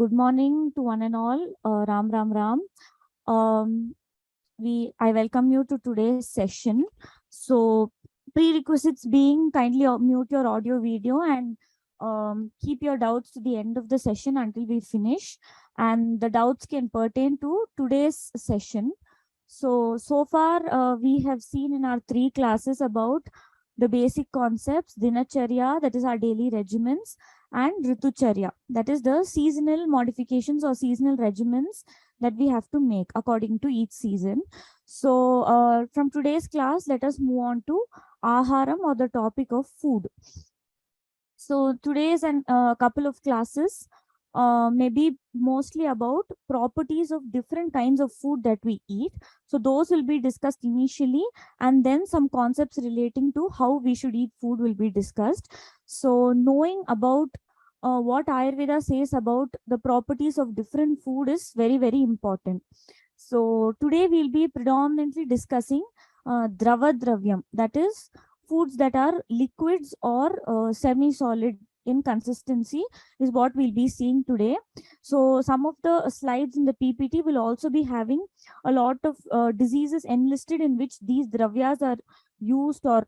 good morning to one and all. Ram Ram Ram. Um, I welcome you to today's session. So prerequisites being kindly mute your audio video and keep your doubts to the end of the session until we finish. And the doubts can pertain to today's session. So far we have seen in our 3 classes about the basic concepts, Dinacharya, that is our daily regimens, and Ritucharya, that is the seasonal modifications or seasonal regimens that we have to make according to each season. So from today's class, let us move on to Aharam, or the topic of food. So today's and couple of classes maybe mostly about properties of different kinds of food that we eat. So those will be discussed initially, and then some concepts relating to how we should eat food will be discussed. So knowing about what Ayurveda says about the properties of different food is very, very important. So today we'll be predominantly discussing Drava Dravyam, that is foods that are liquids or semi-solid in consistency is what we'll be seeing today. So some of the slides in the PPT will also be having a lot of diseases enlisted in which these dravyas are used or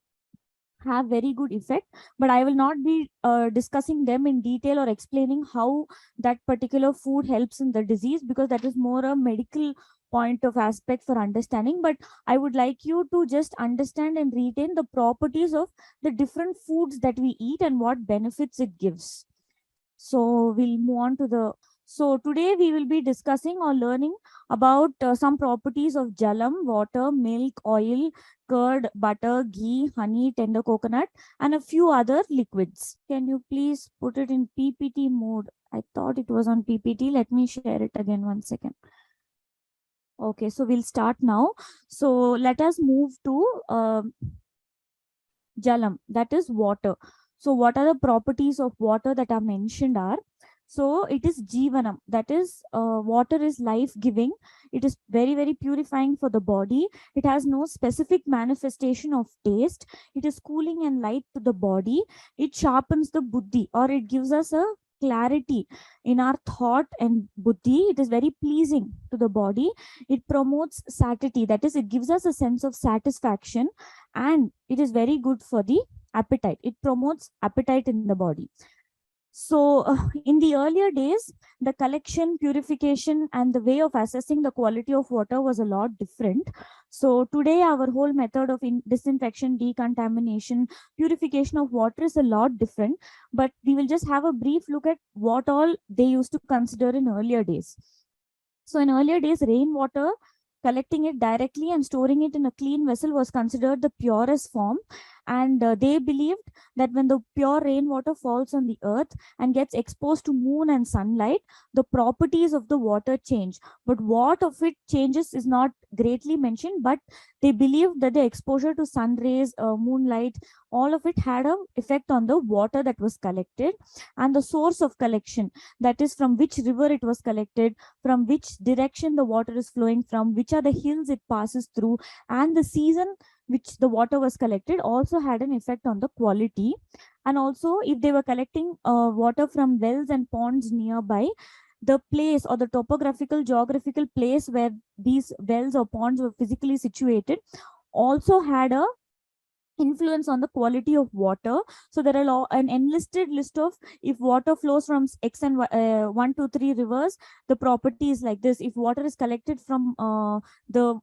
have very good effect, but I will not be discussing them in detail or explaining how that particular food helps in the disease, because that is more a medical point of aspect for understanding. But I would like you to just understand and retain the properties of the different foods that we eat and what benefits it gives. So we'll move on to the so today we will be discussing or learning about some properties of jalam, water, milk, oil, curd, butter, ghee, honey, tender coconut, and a few other liquids. Can you please put it in PPT mode? I thought it was on PPT. Let me share it again 1 second. Okay, so we'll start now. So let us move to jalam, that is water. So what are the properties of water that are mentioned are, so it is Jeevanam, that is water is life-giving. It is very, very purifying for the body. It has no specific manifestation of taste. It is cooling and light to the body. It sharpens the buddhi, or it gives us a clarity in our thought and buddhi. It is very pleasing to the body. It promotes satiety, that is, it gives us a sense of satisfaction, and it is very good for the appetite. It promotes appetite in the body. So in the earlier days, the collection, purification, and the way of assessing the quality of water was a lot different. So today, our whole method of disinfection, decontamination, purification of water is a lot different. But we will just have a brief look at what all they used to consider in earlier days. So in earlier days, rainwater, collecting it directly and storing it in a clean vessel was considered the purest form. And they believed that when the pure rainwater falls on the earth and gets exposed to moon and sunlight, the properties of the water change. But what of it changes is not greatly mentioned, but they believed that the exposure to sun rays, moonlight, all of it had an effect on the water that was collected, and the source of collection, that is from which river it was collected, from which direction the water is flowing from, which are the hills it passes through, and the season which the water was collected also had an effect on the quality. And also, if they were collecting water from wells and ponds nearby, the place or the topographical geographical place where these wells or ponds were physically situated also had a influence on the quality of water. So there are an enlisted list of, if water flows from X and 1 to 3 rivers, the property is like this. If water is collected from the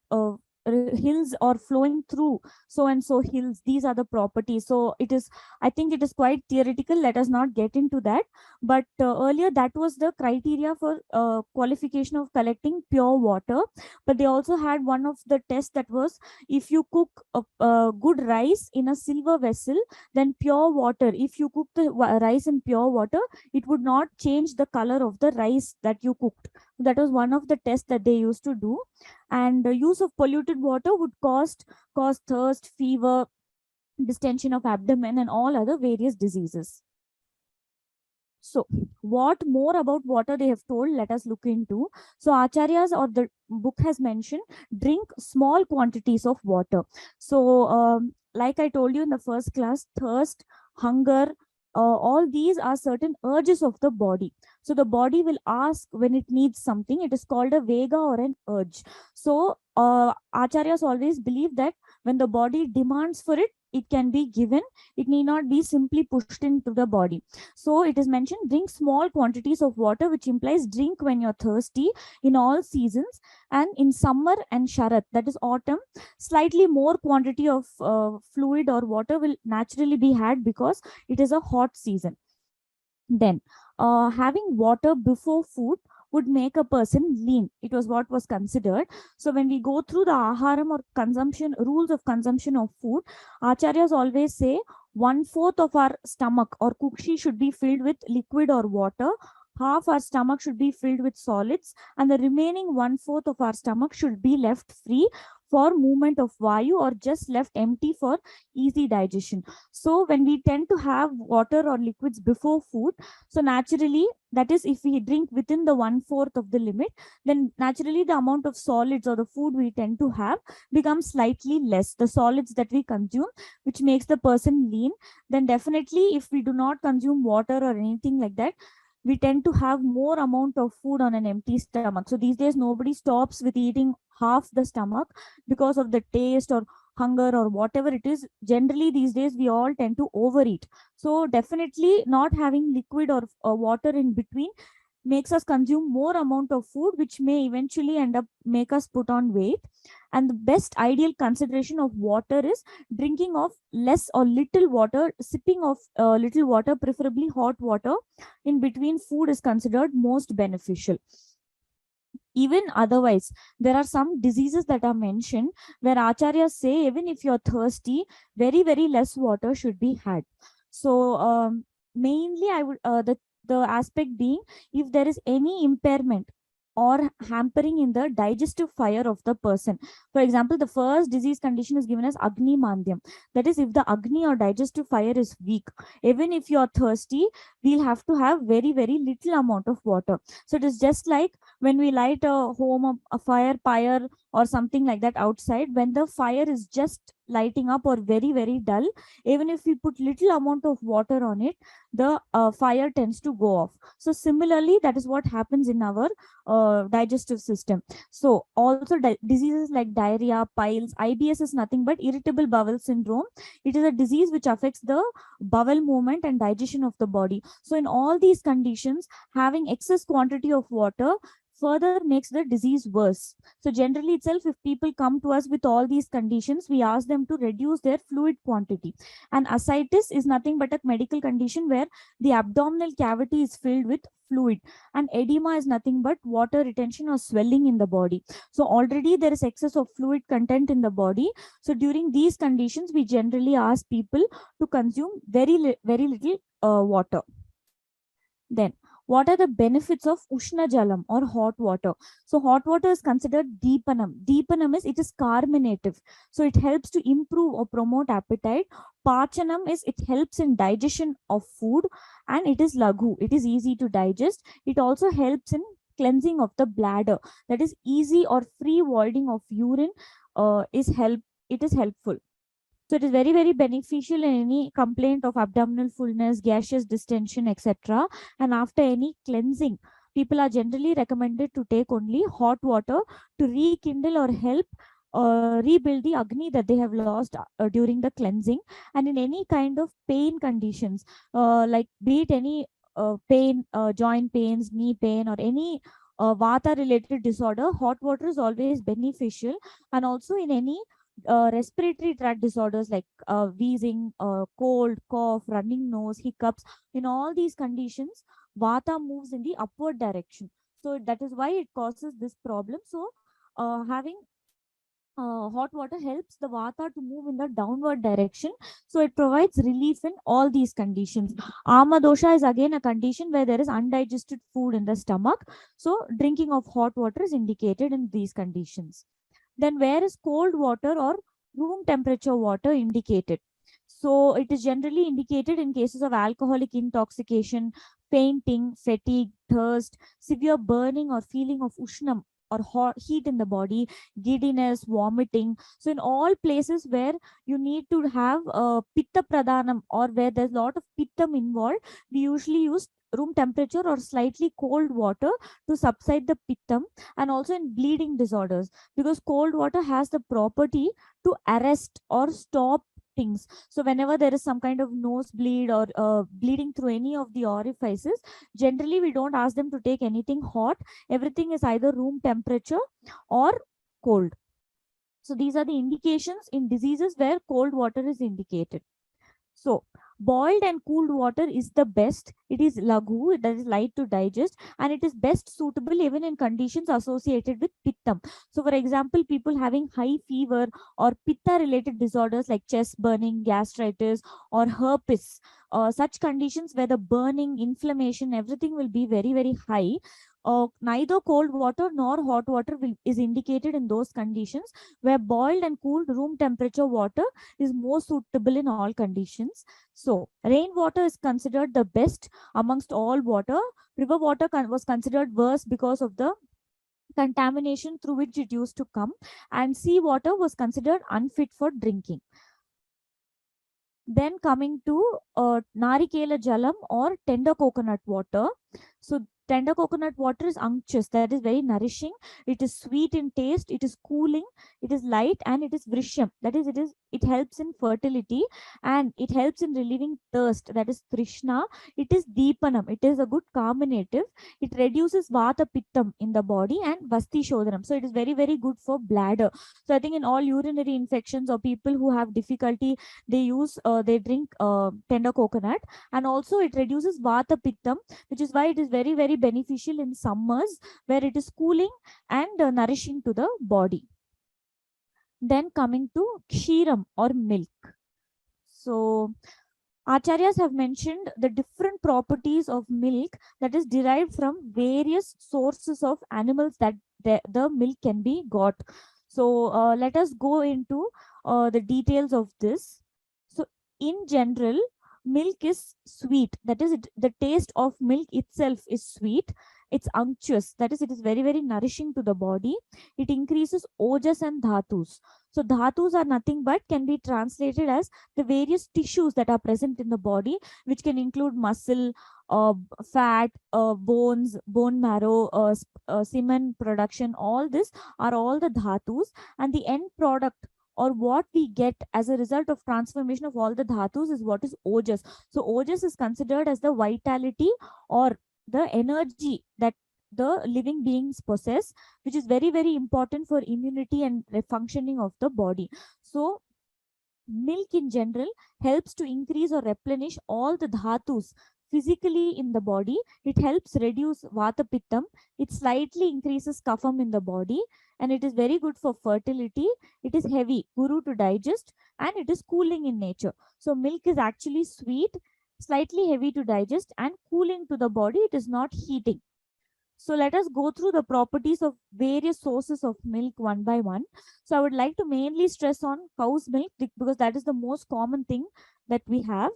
hills or flowing through so and so hills, these are the properties. So it is, I think it is quite theoretical. Let us not get into that. But earlier that was the criteria for qualification of collecting pure water. But they also had one of the tests, that was, if you cook a good rice in a silver vessel, then pure water, if you cook the rice in pure water, it would not change the color of the rice that you cooked. That was one of the tests that they used to do. And the use of polluted water would cause thirst, fever, distension of abdomen, and all other various diseases. So what more about water they have told, let us look into. So acharyas, or the book has mentioned, drink small quantities of water. So like I told you in the first class, thirst, hunger, all these are certain urges of the body. So the body will ask when it needs something. It is called a vega or an urge. So acharyas always believe that when the body demands for it, it can be given. It need not be simply pushed into the body. So it is mentioned, drink small quantities of water, which implies drink when you're thirsty in all seasons. And in summer and sharat, that is autumn, slightly more quantity of fluid or water will naturally be had because it is a hot season. Then, having water before food would make a person lean. It was what was considered. So when we go through the aharam or consumption rules of consumption of food, acharyas always say 1/4 of our stomach or kukshi should be filled with liquid or water. Half our stomach should be filled with solids, and the remaining 1/4 of our stomach should be left free for movement of vayu, or just left empty for easy digestion. So when we tend to have water or liquids before food, so naturally, that is, if we drink within the 1/4 of the limit, then naturally the amount of solids or the food we tend to have becomes slightly less. The solids that we consume, which makes the person lean. Then definitely, if we do not consume water or anything like that, we tend to have more amount of food on an empty stomach. So these days, nobody stops with eating half the stomach because of the taste or hunger or whatever it is. Generally these days we all tend to overeat. So definitely not having liquid or water in between makes us consume more amount of food, which may eventually end up make us put on weight. And the best ideal consideration of water is drinking of less or little water. Sipping of little water, preferably hot water, in between food is considered most beneficial. Even otherwise, there are some diseases that are mentioned where acharyas say even if you're thirsty, very very less water should be had. So mainly I would the aspect being, if there is any impairment or hampering in the digestive fire of the person. For example, the first disease condition is given as Agni Mandyam. That is, if the Agni or digestive fire is weak, even if you are thirsty, we'll have to have very, very little amount of water. So it is just like when we light a home, a fire pyre or something like that outside, when the fire is just lighting up or very, very dull, even if we put little amount of water on it, the fire tends to go off. So similarly, that is what happens in our digestive system. So also diseases like diarrhea, piles, IBS is nothing but irritable bowel syndrome. It is a disease which affects the bowel movement and digestion of the body. So in all these conditions, having excess quantity of water further makes the disease worse. So generally itself, if people come to us with all these conditions, we ask them to reduce their fluid quantity. And ascites is nothing but a medical condition where the abdominal cavity is filled with fluid, and edema is nothing but water retention or swelling in the body. So already there is excess of fluid content in the body. So during these conditions, we generally ask people to consume very little water. Then, what are the benefits of Ushna Jalam or hot water? So, hot water is considered Deepanam. Deepanam is, it is carminative. So, it helps to improve or promote appetite. Pachanam is, it helps in digestion of food. And it is Laghu. It is easy to digest. It also helps in cleansing of the bladder. That is, easy or free voiding of urine it is helpful. So it is very, very beneficial in any complaint of abdominal fullness, gaseous distension, etc. And after any cleansing, people are generally recommended to take only hot water to rekindle or help rebuild the Agni that they have lost during the cleansing. And in any kind of pain conditions, like be it any pain, joint pains, knee pain, or any vata related disorder, hot water is always beneficial. And also in any respiratory tract disorders like wheezing, cold, cough, running nose, hiccups. In all these conditions, vata moves in the upward direction. So that is why it causes this problem. So having hot water helps the vata to move in the downward direction. So it provides relief in all these conditions. Ama dosha is again a condition where there is undigested food in the stomach. So drinking of hot water is indicated in these conditions. Then where is cold water or room temperature water indicated? So it is generally indicated in cases of alcoholic intoxication, fainting, fatigue, thirst, severe burning or feeling of ushnam or hot heat in the body, giddiness, vomiting. So in all places where you need to have pitta pradhanam, or where there's a lot of pittam involved, we usually use room temperature or slightly cold water to subside the pittam. And also in bleeding disorders, because cold water has the property to arrest or stop things. So whenever there is some kind of nosebleed or bleeding through any of the orifices, generally we don't ask them to take anything hot. Everything is either room temperature or cold. So these are the indications in diseases where cold water is indicated. So boiled and cooled water is the best. It is laghu, that is light to digest, and it is best suitable even in conditions associated with pittam. So for example, people having high fever or pitta related disorders like chest burning, gastritis, or herpes, such conditions where the burning, inflammation, everything will be very, very high. Neither cold water nor hot water is indicated in those conditions, where boiled and cooled room temperature water is more suitable in all conditions. So rainwater is considered the best amongst all water. River water was considered worse because of the contamination through which it used to come, and seawater was considered unfit for drinking. Then coming to narikela jalam or tender coconut water. So tender coconut water is unctuous, that is very nourishing. It is sweet in taste, it is cooling, it is light, and it is vrisham, that is it helps in fertility, and it helps in relieving thirst, that is trishna. It is deepanam, it is a good carminative. It reduces vata pittam in the body, and vasti shodhanam, so it is very, very good for bladder. So I think in all urinary infections or people who have difficulty, they drink tender coconut. And also it reduces vata pittam, which is why it is very, very beneficial in summers, where it is cooling and nourishing to the body. Then coming to kshiram or milk. So Acharyas have mentioned the different properties of milk that is derived from various sources of animals that the milk can be got. So let us go into the details of this. So in general, milk is sweet. That is, the taste of milk itself is sweet. It's unctuous. That is, it is very, very nourishing to the body. It increases ojas and dhatus. So dhatus are nothing but can be translated as the various tissues that are present in the body, which can include muscle, fat, bones, bone marrow, semen production. All this are all the dhatus, and the end product or what we get as a result of transformation of all the dhatus is what is ojas. So ojas is considered as the vitality or the energy that the living beings possess, which is very, very important for immunity and functioning of the body. So milk in general helps to increase or replenish all the dhatus physically in the body. It helps reduce vata pittam. It slightly increases kapham in the body, and it is very good for fertility. It is heavy, guru to digest, and it is cooling in nature. So milk is actually sweet, slightly heavy to digest, and cooling to the body. It is not heating. So let us go through the properties of various sources of milk one by one. So I would like to mainly stress on cow's milk because that is the most common thing that we have.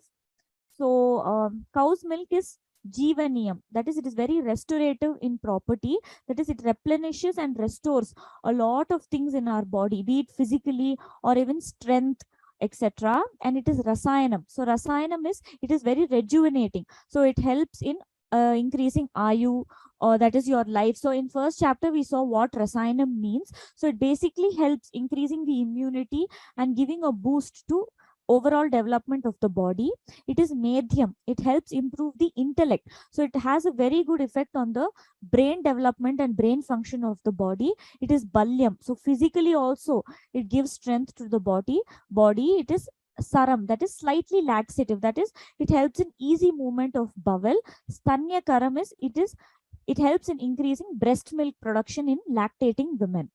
So cow's milk is Jeevaniyam. That is, it is very restorative in property. That is, it replenishes and restores a lot of things in our body, be it physically or even strength, etc. And it is Rasayanam. So Rasayanam is, it is very rejuvenating. So it helps in increasing Ayu, or that is your life. So in first chapter, we saw what Rasayanam means. So it basically helps increasing the immunity and giving a boost to overall development of the body. It is Medhyam. It helps improve the intellect. So it has a very good effect on the brain development and brain function of the body. It is Balyam. So physically also, it gives strength to the body. It is Saram, that is slightly laxative. That is, it helps in easy movement of bowel. Stanya Karam is, it helps in increasing breast milk production in lactating women.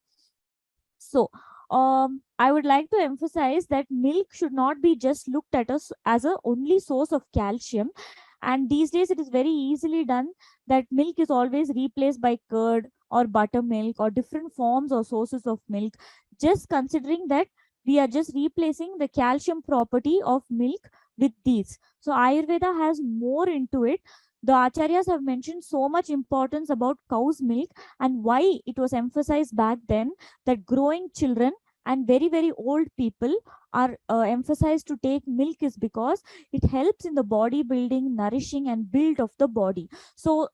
So I would like to emphasize that milk should not be just looked at as a only source of calcium. And these days it is very easily done that milk is always replaced by curd or buttermilk or different forms or sources of milk, just considering that we are just replacing the calcium property of milk with these. So Ayurveda has more into it. The acharyas have mentioned so much importance about cow's milk and why it was emphasized back then that growing children and very very old people are emphasized to take milk is because it helps in the body building, nourishing and build of the body. So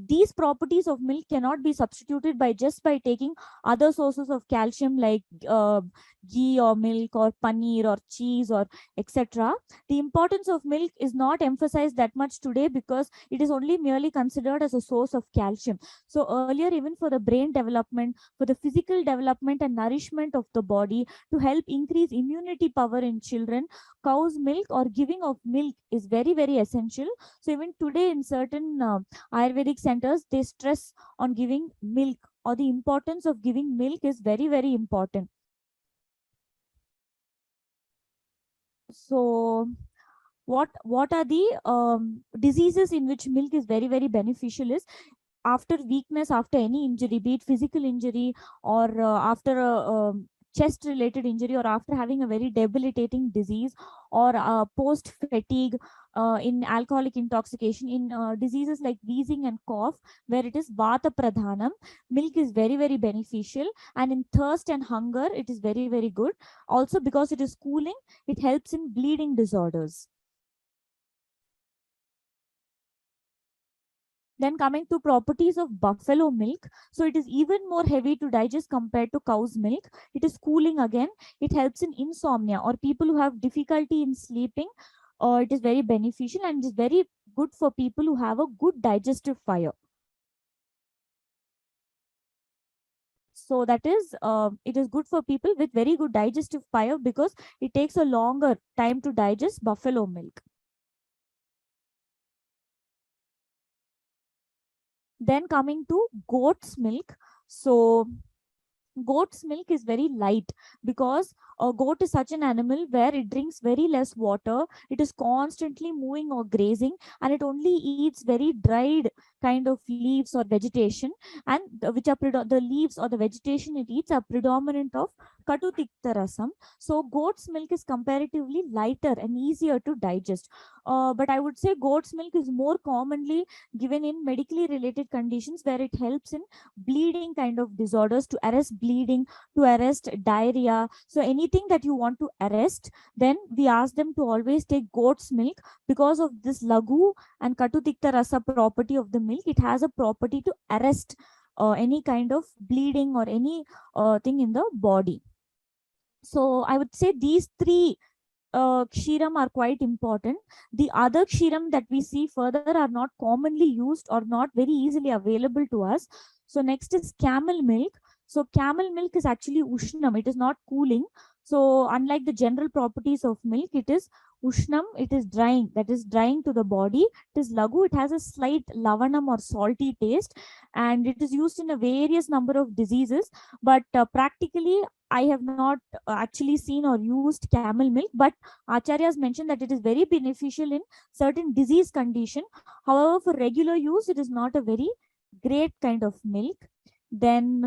these properties of milk cannot be substituted by just by taking other sources of calcium like ghee or milk or paneer or cheese or etc. The importance of milk is not emphasized that much today because it is only merely considered as a source of calcium. So earlier, even for the brain development, for the physical development and nourishment of the body, to help increase immunity power in children, cow's milk or giving of milk is very very essential. So even today in certain ayurvedic centers, they stress on giving milk, or the importance of giving milk is very very important. So what are the diseases in which milk is very very beneficial is after weakness, after any injury, be it physical injury or after a chest related injury, or after having a very debilitating disease, or post fatigue, in alcoholic intoxication, in diseases like wheezing and cough where it is vata pradhanam, milk is very very beneficial. And in thirst and hunger it is very very good also because it is cooling. It helps in bleeding disorders. Then coming to properties of buffalo milk. So it is even more heavy to digest compared to cow's milk. It is cooling again. It helps in insomnia or people who have difficulty in sleeping. It is very beneficial and it is very good for people who have a good digestive fire. So that is, it is good for people with very good digestive fire because it takes a longer time to digest buffalo milk. Then coming to goat's milk. So goat's milk is very light because a goat is such an animal where it drinks very less water. It is constantly moving or grazing, and it only eats very dried kind of leaves or vegetation, and which are the leaves or the vegetation it eats are predominant of katutikta rasam. So goat's milk is comparatively lighter and easier to digest. But I would say goat's milk is more commonly given in medically related conditions where it helps in bleeding kind of disorders, to arrest bleeding, to arrest diarrhea. So anything that you want to arrest, then we ask them to always take goat's milk because of this lagu and katutikta rasa property of the milk. It has a property to arrest any kind of bleeding or any thing in the body. So I would say these three kshiram are quite important. The other kshiram that we see further are not commonly used or not very easily available to us. So next is camel milk. So camel milk is actually ushnam. It is not cooling. So unlike the general properties of milk, it is ushnam. It is drying. That is drying to the body. It is lagu. It has a slight lavanam or salty taste, and it is used in a various number of diseases. But practically, I have not actually seen or used camel milk, but acharyas mentioned that it is very beneficial in certain disease condition. However, for regular use, it is not a very great kind of milk. Then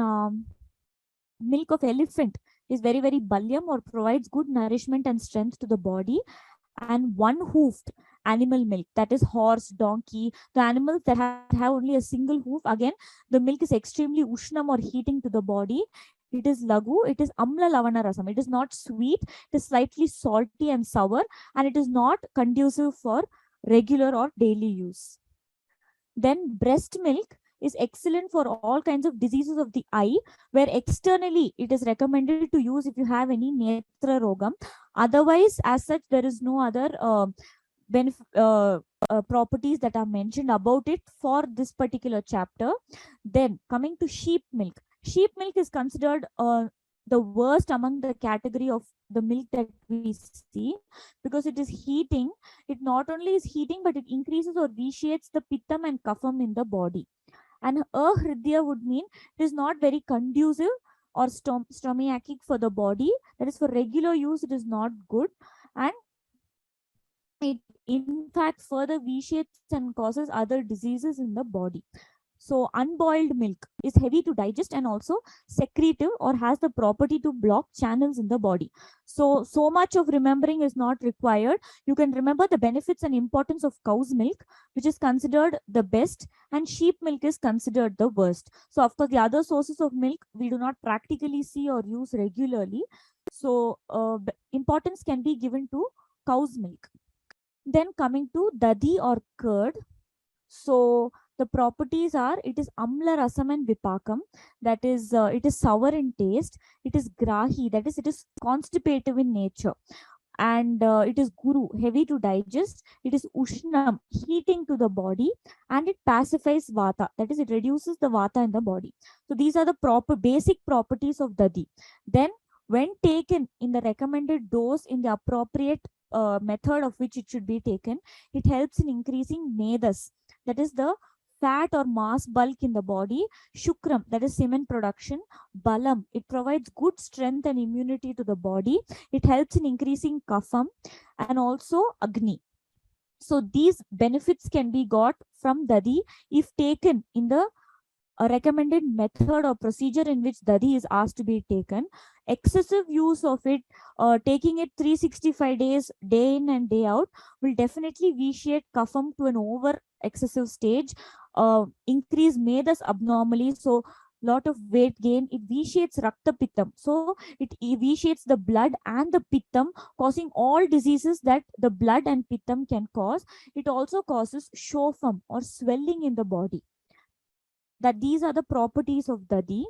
milk of elephant is very very balyam or provides good nourishment and strength to the body. And one hoofed animal milk, that is horse, donkey, the animals that have only a single hoof, again the milk is extremely ushnam or heating to the body. It is lagu, it is amla lavana rasam. It is not sweet, it is slightly salty and sour, and it is not conducive for regular or daily use. Then breast milk is excellent for all kinds of diseases of the eye, where externally it is recommended to use if you have any netra rogam. Otherwise, as such, there is no other properties that are mentioned about it for this particular chapter. Then coming to sheep milk. Sheep milk is considered the worst among the category of the milk that we see because it is heating. It not only is heating, but it increases or vitiates the pittam and kapham in the body. And ahridya would mean it is not very conducive or stomachic for the body. That is, for regular use, it is not good. And it in fact further vitiates and causes other diseases in the body. So unboiled milk is heavy to digest and also secretive or has the property to block channels in the body. So much of remembering is not required. You can remember the benefits and importance of cow's milk, which is considered the best, and sheep milk is considered the worst. So of course, the other sources of milk we do not practically see or use regularly. So importance can be given to cow's milk. Then coming to dadi or curd. So the properties are, it is amla rasam and vipakam, that is it is sour in taste, it is grahi, that is it is constipative in nature, and it is guru, heavy to digest, it is ushnam, heating to the body, and it pacifies vata, that is it reduces the vata in the body. So these are the proper basic properties of dadi. Then when taken in the recommended dose in the appropriate method of which it should be taken, it helps in increasing medas, that is the fat or mass bulk in the body, shukram, that is semen production, balam, it provides good strength and immunity to the body, it helps in increasing kapham, and also agni. So these benefits can be got from dadi if taken in the a recommended method or procedure in which dadi is asked to be taken. Excessive use of it, taking it 365 days, day in and day out, will definitely vitiate kapham to an over excessive stage, increase medas abnormally. So lot of weight gain, it vitiates rakta pittam, so it vitiates the blood and the pittam, causing all diseases that the blood and pittam can cause. It also causes shofam or swelling in the body. That these are the properties of dadi.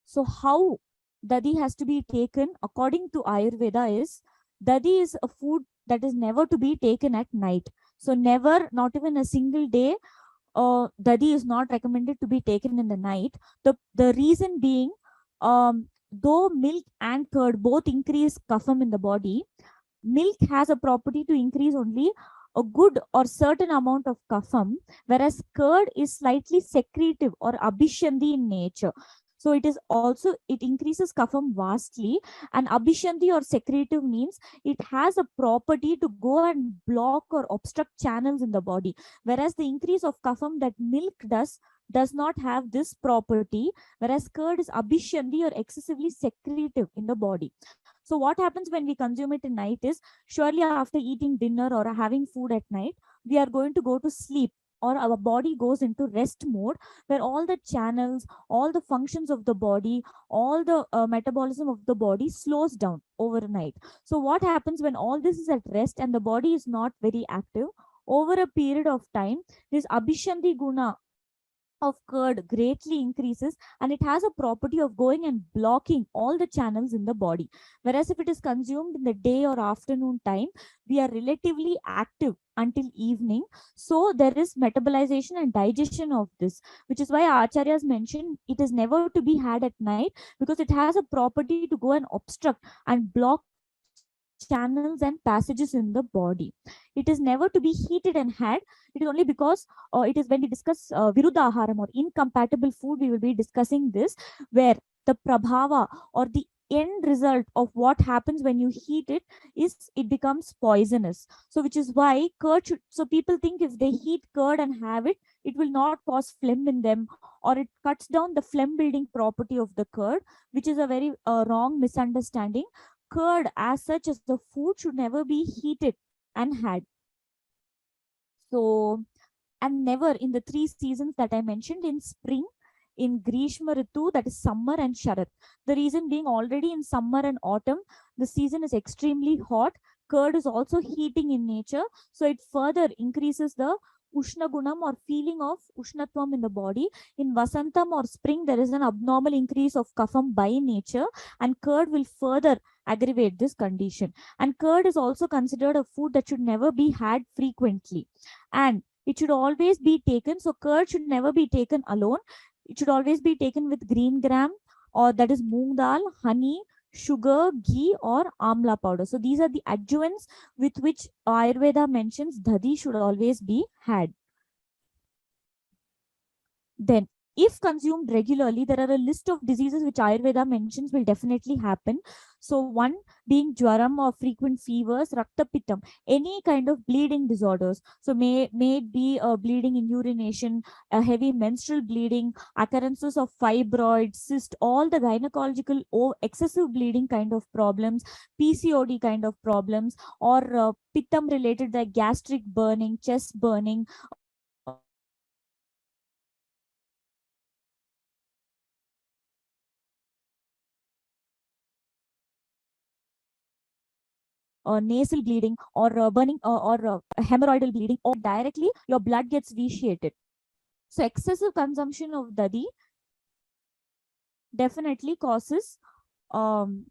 So how dadi has to be taken according to Ayurveda is, dadi is a food that is never to be taken at night. So never, not even a single day, dadi is not recommended to be taken in the night. The reason being, though milk and curd both increase kapham in the body, milk has a property to increase only a good or certain amount of kapham, whereas curd is slightly secretive or abhishandi in nature. So it is also, it increases kapham vastly, and abhishandi or secretive means it has a property to go and block or obstruct channels in the body, whereas the increase of kapham that milk does not have this property, whereas curd is abhishandi or excessively secretive in the body. So what happens when we consume it in night is, surely after eating dinner or having food at night, we are going to go to sleep, or our body goes into rest mode, where all the channels, all the functions of the body, all the metabolism of the body slows down overnight. So what happens when all this is at rest and the body is not very active? Over a period of time, this abhishandi guna of curd greatly increases, and it has a property of going and blocking all the channels in the body. Whereas if it is consumed in the day or afternoon time, we are relatively active until evening. So there is metabolization and digestion of this, which is why acharyas mention it is never to be had at night, because it has a property to go and obstruct and block channels and passages in the body. It is never to be heated and had. It is only because it is when we discuss virudha aharam or incompatible food, we will be discussing this, where the prabhava or the end result of what happens when you heat it is it becomes poisonous. So which is why curd should, so people think if they heat curd and have it, it will not cause phlegm in them, or it cuts down the phlegm building property of the curd, which is a very wrong misunderstanding. Curd as such as the food should never be heated and had. So, and never in the three seasons that I mentioned, in spring, in Grishma Ritu, that is summer, and Sharat. The reason being, already in summer and autumn, the season is extremely hot. Curd is also heating in nature, so it further increases the Ushna Gunam or feeling of Ushnatvam in the body. In Vasantam or spring, there is an abnormal increase of Kapham by nature, and curd will further aggravate this condition. And curd is also considered a food that should never be had frequently, and it should always be taken. So curd should never be taken alone. It should always be taken with green gram, or that is moong dal, honey, sugar, ghee, or amla powder. So these are the adjuvants with which Ayurveda mentions dadi should always be had. Then if consumed regularly, there are a list of diseases which Ayurveda mentions will definitely happen. So one being jwaram or frequent fevers, raktapittam, any kind of bleeding disorders. So may it be bleeding in urination, a heavy menstrual bleeding, occurrences of fibroids, cyst, all the gynecological or excessive bleeding kind of problems, PCOD kind of problems, or pittam related like gastric burning, chest burning, nasal bleeding, or burning, or hemorrhoidal bleeding, or directly your blood gets vitiated. So excessive consumption of dadi definitely causes um,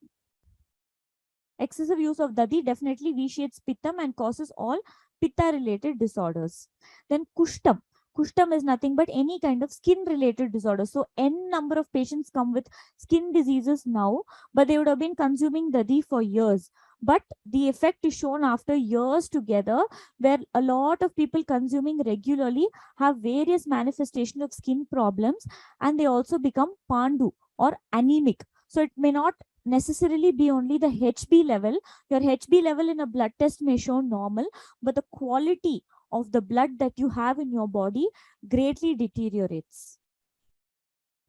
excessive use of dadi definitely vitiates pittam and causes all pitta related disorders. Then kushtam. Kushtam is nothing but any kind of skin related disorder. So n number of patients come with skin diseases now, but they would have been consuming dadi for years. But the effect is shown after years together, where a lot of people consuming regularly have various manifestation of skin problems, and they also become pandu or anemic. So it may not necessarily be only the HB level. Your HB level in a blood test may show normal, but the quality of the blood that you have in your body greatly deteriorates.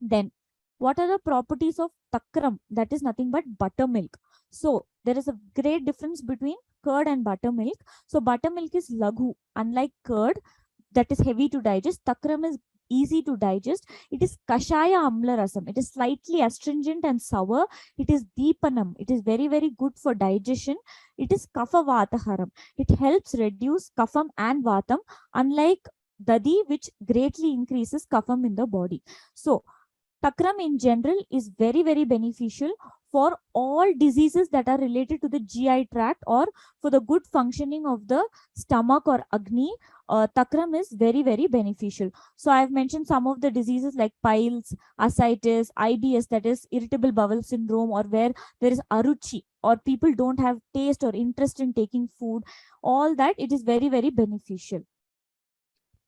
Then, what are the properties of takram? That is nothing but buttermilk. So, there is a great difference between curd and buttermilk. So, buttermilk is laghu, unlike curd that is heavy to digest. Takram is easy to digest. It is kashaya amla rasam. It is slightly astringent and sour. It is deepanam. It is very, very good for digestion. It is kapha vataharam. It helps reduce kapham and vatam, unlike dadi, which greatly increases kapham in the body. So, takram in general is very, very beneficial for all diseases that are related to the GI tract, or for the good functioning of the stomach or agni. Takram is very, very beneficial. So I've mentioned some of the diseases like piles, ascites, IBS, that is irritable bowel syndrome, or where there is aruchi, or people don't have taste or interest in taking food. All that, it is very, very beneficial.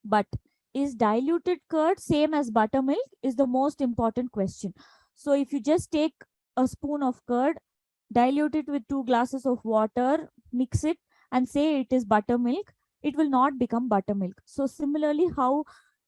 But is diluted curd same as buttermilk is the most important question. So if you just take a spoon of curd, dilute it with 2 glasses of water, mix it, and say it is buttermilk, it will not become buttermilk. So similarly, how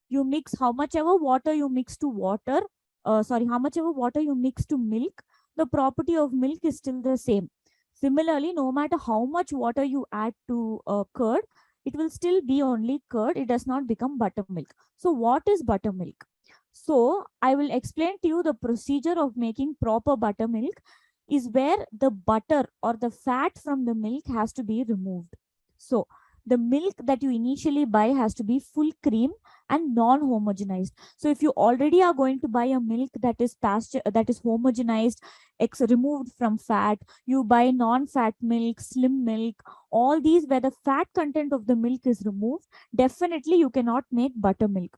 you mix, how much ever water you mix to water, how much ever water you mix to milk, the property of milk is still the same. Similarly, no matter how much water you add to curd, it will still be only curd. It does not become buttermilk. So what is buttermilk? So I will explain to you the procedure of making proper buttermilk is where the butter or the fat from the milk has to be removed. So the milk that you initially buy has to be full cream and non-homogenized. So if you already are going to buy a milk that is pasture, that is homogenized, removed from fat, you buy non-fat milk, slim milk, all these where the fat content of the milk is removed, definitely you cannot make buttermilk.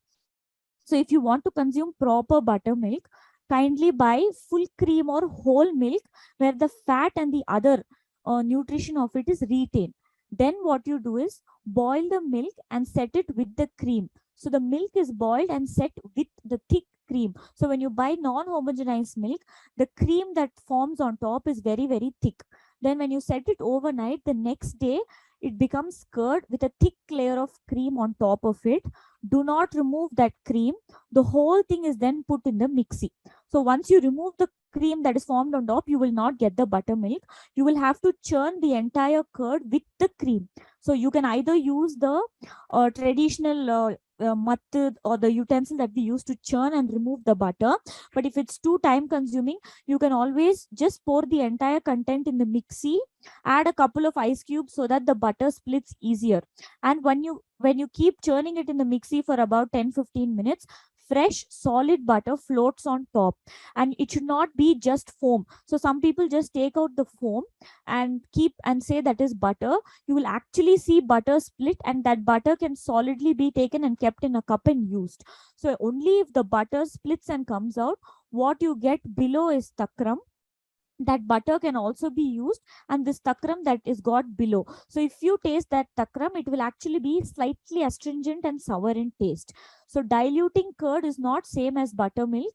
So if you want to consume proper buttermilk, kindly buy full cream or whole milk where the fat and the other nutrition of it is retained. Then what you do is boil the milk and set it with the cream. So the milk is boiled and set with the thick cream. So when you buy non-homogenized milk, the cream that forms on top is very, very thick. Then when you set it overnight, the next day it becomes curd with a thick layer of cream on top of it. Do not remove that cream. The whole thing is then put in the mixie. So once you remove the cream that is formed on top, you will not get the buttermilk. You will have to churn the entire curd with the cream. So you can either use the traditional method or the utensil that we use to churn and remove the butter. But if it's too time consuming, you can always just pour the entire content in the mixie, add a couple of ice cubes so that the butter splits easier. And when you keep churning it in the mixie for about 10-15 minutes, fresh solid butter floats on top, and it should not be just foam. So some people just take out the foam and keep and say that is butter. You will actually see butter split, and that butter can solidly be taken and kept in a cup and used. So only if the butter splits and comes out, what you get below is takram. that butter can also be used, and this takram that is got below. So if you taste that takram, it will actually be slightly astringent and sour in taste. So diluting curd is not same as buttermilk.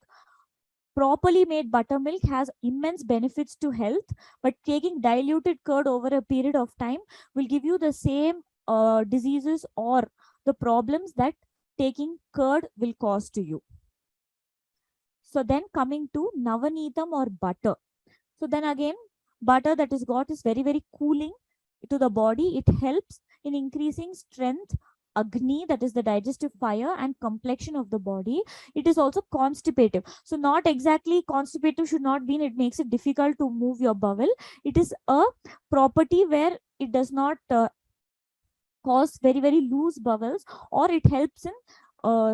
Properly made buttermilk has immense benefits to health, but taking diluted curd over a period of time will give you the same diseases or the problems that taking curd will cause to you. So then coming to Navanitam or butter. So then again, butter that is got is very, very cooling to the body. It helps in increasing strength, Agni, that is the digestive fire, and complexion of the body. It is also constipative. So not exactly constipative should not mean it makes it difficult to move your bowel. It is a property where it does not cause very, very loose bowels, or it helps in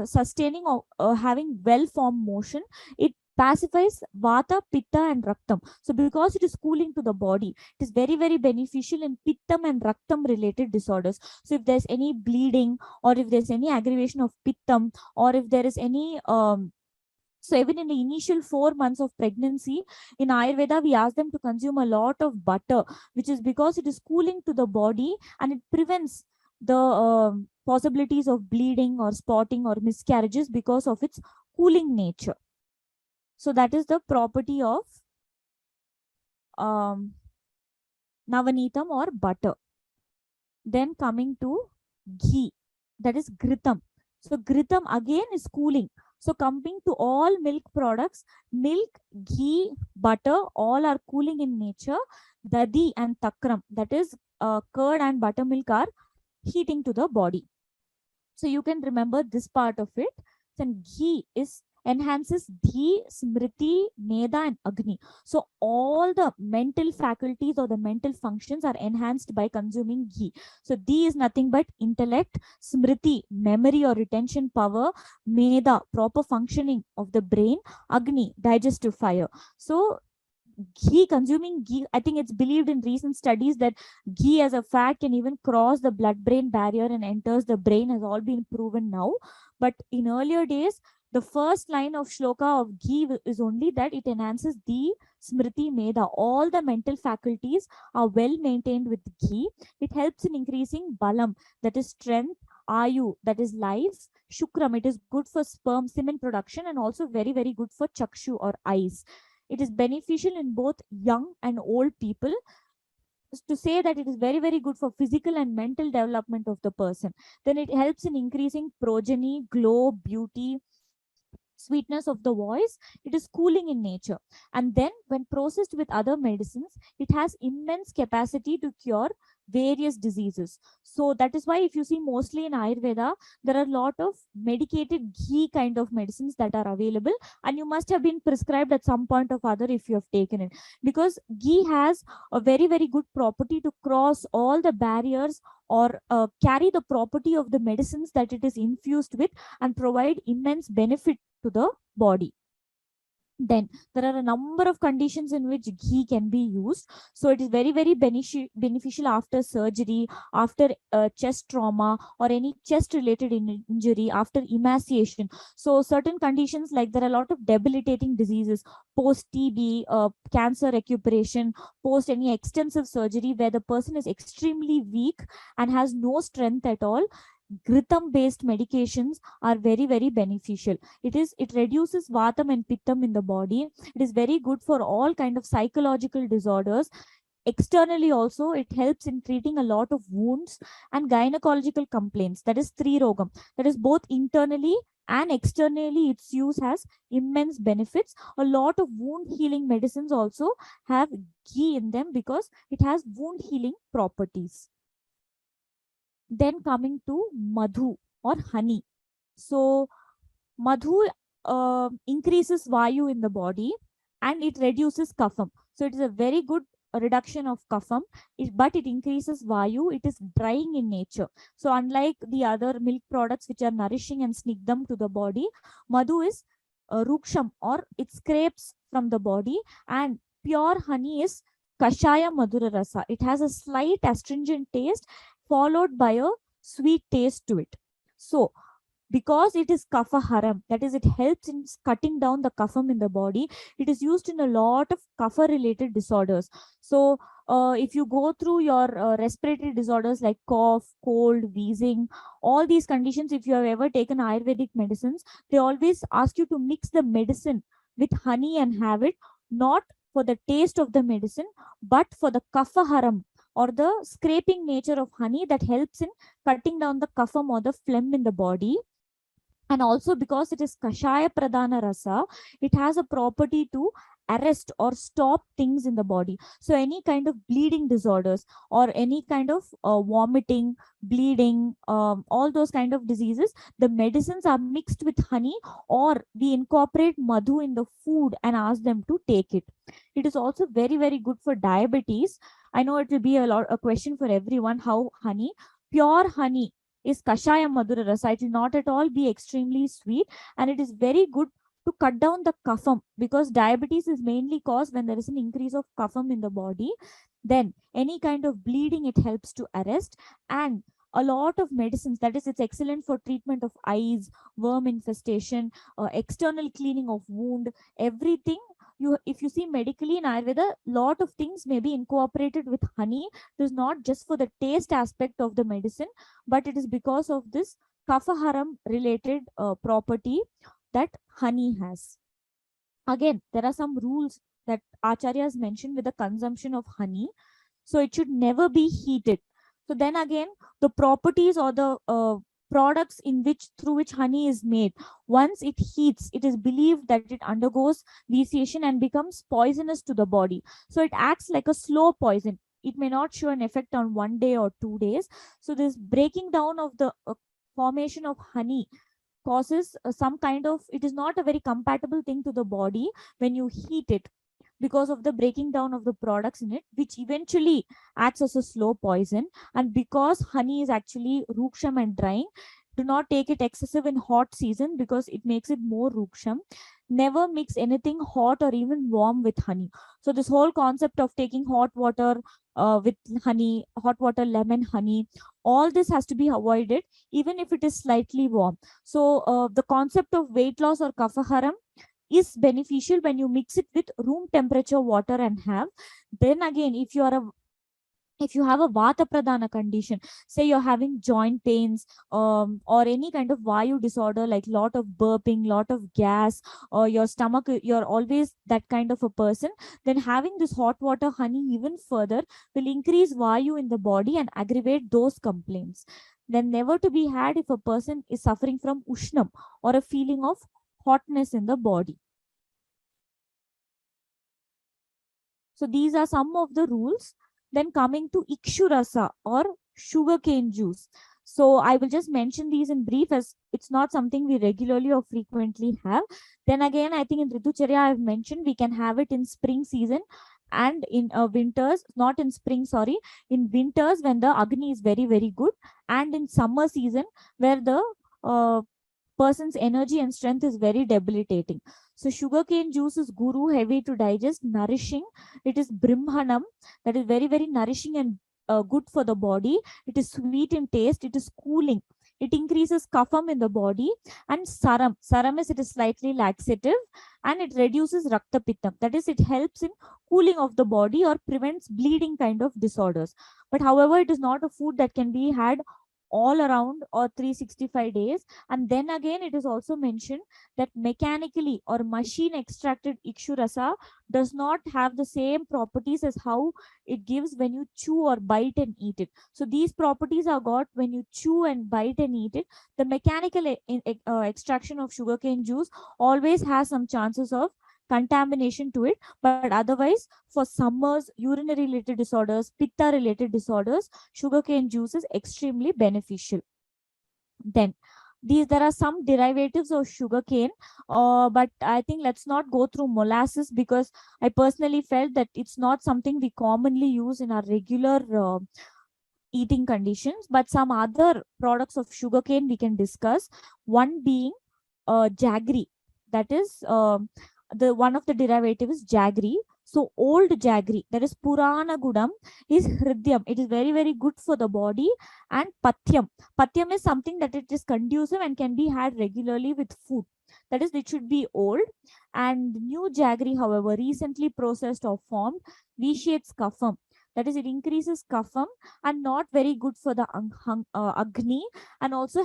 sustaining or having well formed motion. It pacifies vata, pitta, and raktam. So because it is cooling to the body, it is very, very beneficial in pittam and raktam related disorders. So if there's any bleeding, or if there's any aggravation of pittam, or if there is any so even in the initial 4 months of pregnancy, in Ayurveda, we ask them to consume a lot of butter, which is because it is cooling to the body and it prevents the possibilities of bleeding or spotting or miscarriages because of its cooling nature. So that is the property of Navanitam or butter. Then coming to ghee, that is Gritam. So Gritam again is cooling. So coming to all milk products, milk, ghee, butter, all are cooling in nature. Dadi and takram, that is curd and buttermilk, are heating to the body. So you can remember this part of it. Then ghee is enhances dhi, smriti, meda, and agni. So all the mental faculties or the mental functions are enhanced by consuming ghee. So dhi is nothing but intellect, smriti, memory or retention power, meda, proper functioning of the brain, agni, digestive fire. So consuming ghee, I think it's believed in recent studies that ghee as a fat can even cross the blood brain barrier and enters the brain, has all been proven now. But in earlier days, the first line of shloka of ghee is only that it enhances the smriti, meda. All the mental faculties are well maintained with ghee. It helps in increasing balam, that is strength, ayu, that is life, shukram, it is good for sperm semen production, and also very, very good for chakshu or eyes. It is beneficial in both young and old people. To say that it is very, very good for physical and mental development of the person. Then it helps in increasing progeny, glow, beauty, sweetness of the voice. It is cooling in nature, and then when processed with other medicines, it has immense capacity to cure various diseases. So that is why if you see mostly in Ayurveda, there are a lot of medicated ghee kind of medicines that are available, and you must have been prescribed at some point of other if you have taken it, because ghee has a very, very good property to cross all the barriers, or carry the property of the medicines that it is infused with, and provide immense benefit to the body. Then there are a number of conditions in which ghee can be used. So it is very, very beneficial after surgery, after chest trauma, or any chest related injury, after emaciation. So certain conditions, like there are a lot of debilitating diseases, post TB, cancer recuperation, post any extensive surgery where the person is extremely weak and has no strength at all. Gritam based medications are very, very beneficial. It reduces vatam and pittam in the body. It is very good for all kind of psychological disorders. Externally also, it helps in treating a lot of wounds and gynecological complaints, that is Stri Rogam. That is both internally and externally, its use has immense benefits. A lot of wound healing medicines also have ghee in them because it has wound healing properties. Then coming to madhu or honey. So madhu increases vayu in the body, and it reduces kapham. So it is a very good reduction of kapham, but it increases vayu. It is drying in nature. So unlike the other milk products which are nourishing and snigdham to the body, madhu is ruksham, or it scrapes from the body, and pure honey is kashaya madhura rasa. It has a slight astringent taste followed by a sweet taste to it. So because it is kapha haram, that is, it helps in cutting down the kapham in the body. It is used in a lot of kapha related disorders. So if you go through your respiratory disorders like cough, cold, wheezing, all these conditions, if you have ever taken Ayurvedic medicines, they always ask you to mix the medicine with honey and have it, not for the taste of the medicine, but for the kapha haram, or the scraping nature of honey that helps in cutting down the kapham or the phlegm in the body. And also because it is kashaya pradhana rasa, it has a property to arrest or stop things in the body. So any kind of bleeding disorders, or any kind of vomiting, bleeding, all those kind of diseases, the medicines are mixed with honey, or we incorporate madhu in the food and ask them to take it. It is also very very good for diabetes. I know it will be a question for everyone, how honey, pure honey is kashaya madhura rasa. It will not at all be extremely sweet, and it is very good to cut down the kapham, because diabetes is mainly caused when there is an increase of kapham in the body. Then any kind of bleeding it helps to arrest. And a lot of medicines, that is, it's excellent for treatment of eyes, worm infestation, external cleaning of wound, everything. You, if you see medically in Ayurveda, lot of things may be incorporated with honey. It is not just for the taste aspect of the medicine, but it is because of this kapha haram related property that honey has. Again, there are some rules that acharyas mentioned with the consumption of honey. So it should never be heated. So then again, the properties or the products in which, through which honey is made, once it heats, it is believed that it undergoes vitiation and becomes poisonous to the body. So it acts like a slow poison. It may not show an effect on 1 day or 2 days. So this breaking down of the formation of honey causes some kind of, it is not a very compatible thing to the body when you heat it, because of the breaking down of the products in it, which eventually acts as a slow poison. And because honey is actually ruksham and drying, do not take it excessive in hot season, because it makes it more ruksham. Never mix anything hot or even warm with honey. So this whole concept of taking hot water with honey, hot water, lemon, honey, all this has to be avoided, even if it is slightly warm. So the concept of weight loss or kapha haram is beneficial when you mix it with room temperature water and have. Then again, if you have a vata pradhana condition, say you're having joint pains, or any kind of vayu disorder, like lot of burping, lot of gas, or your stomach, you're always that kind of a person, then having this hot water honey even further will increase vayu in the body and aggravate those complaints. Then never to be had if a person is suffering from ushnam, or a feeling of hotness in the body. So these are some of the rules. Then coming to ikshurasa or sugarcane juice. So I will just mention these in brief, as it's not something we regularly or frequently have. Then again, I think in Ritucharya I've mentioned we can have it in spring season and in winters, not in spring, sorry, in winters when the Agni is very, very good, and in summer season where the uh, person's energy and strength is very debilitating. So sugarcane juice is guru, heavy to digest, nourishing. It is brimhanam, that is very very nourishing and good for the body. It is sweet in taste. It is cooling. It increases kapham in the body. And saram, saram is, it is slightly laxative, and it reduces rakta pittam. That is, it helps in cooling of the body or prevents bleeding kind of disorders. But however, it is not a food that can be had all around or 365 days. And then again, it is also mentioned that mechanically or machine extracted ikshurasa does not have the same properties as how it gives when you chew or bite and eat it. So these properties are got when you chew and bite and eat it. The mechanical extraction of sugarcane juice always has some chances of contamination to it, but otherwise for summers, urinary related disorders, pitta related disorders, sugarcane juice is extremely beneficial. Then there are some derivatives of sugarcane, but I think let's not go through molasses, because I personally felt that it's not something we commonly use in our regular eating conditions. But some other products of sugarcane we can discuss, one being jaggery. That is the one of the derivative is jaggery. So old jaggery, that is Purana Gudam, is Hridyam. It is very, very good for the body. And Pathyam. Pathyam is something that it is conducive and can be had regularly with food. That is, it should be old. And new jaggery, however, recently processed or formed, vitiates kapham. That is, it increases kapham and not very good for the agni, and also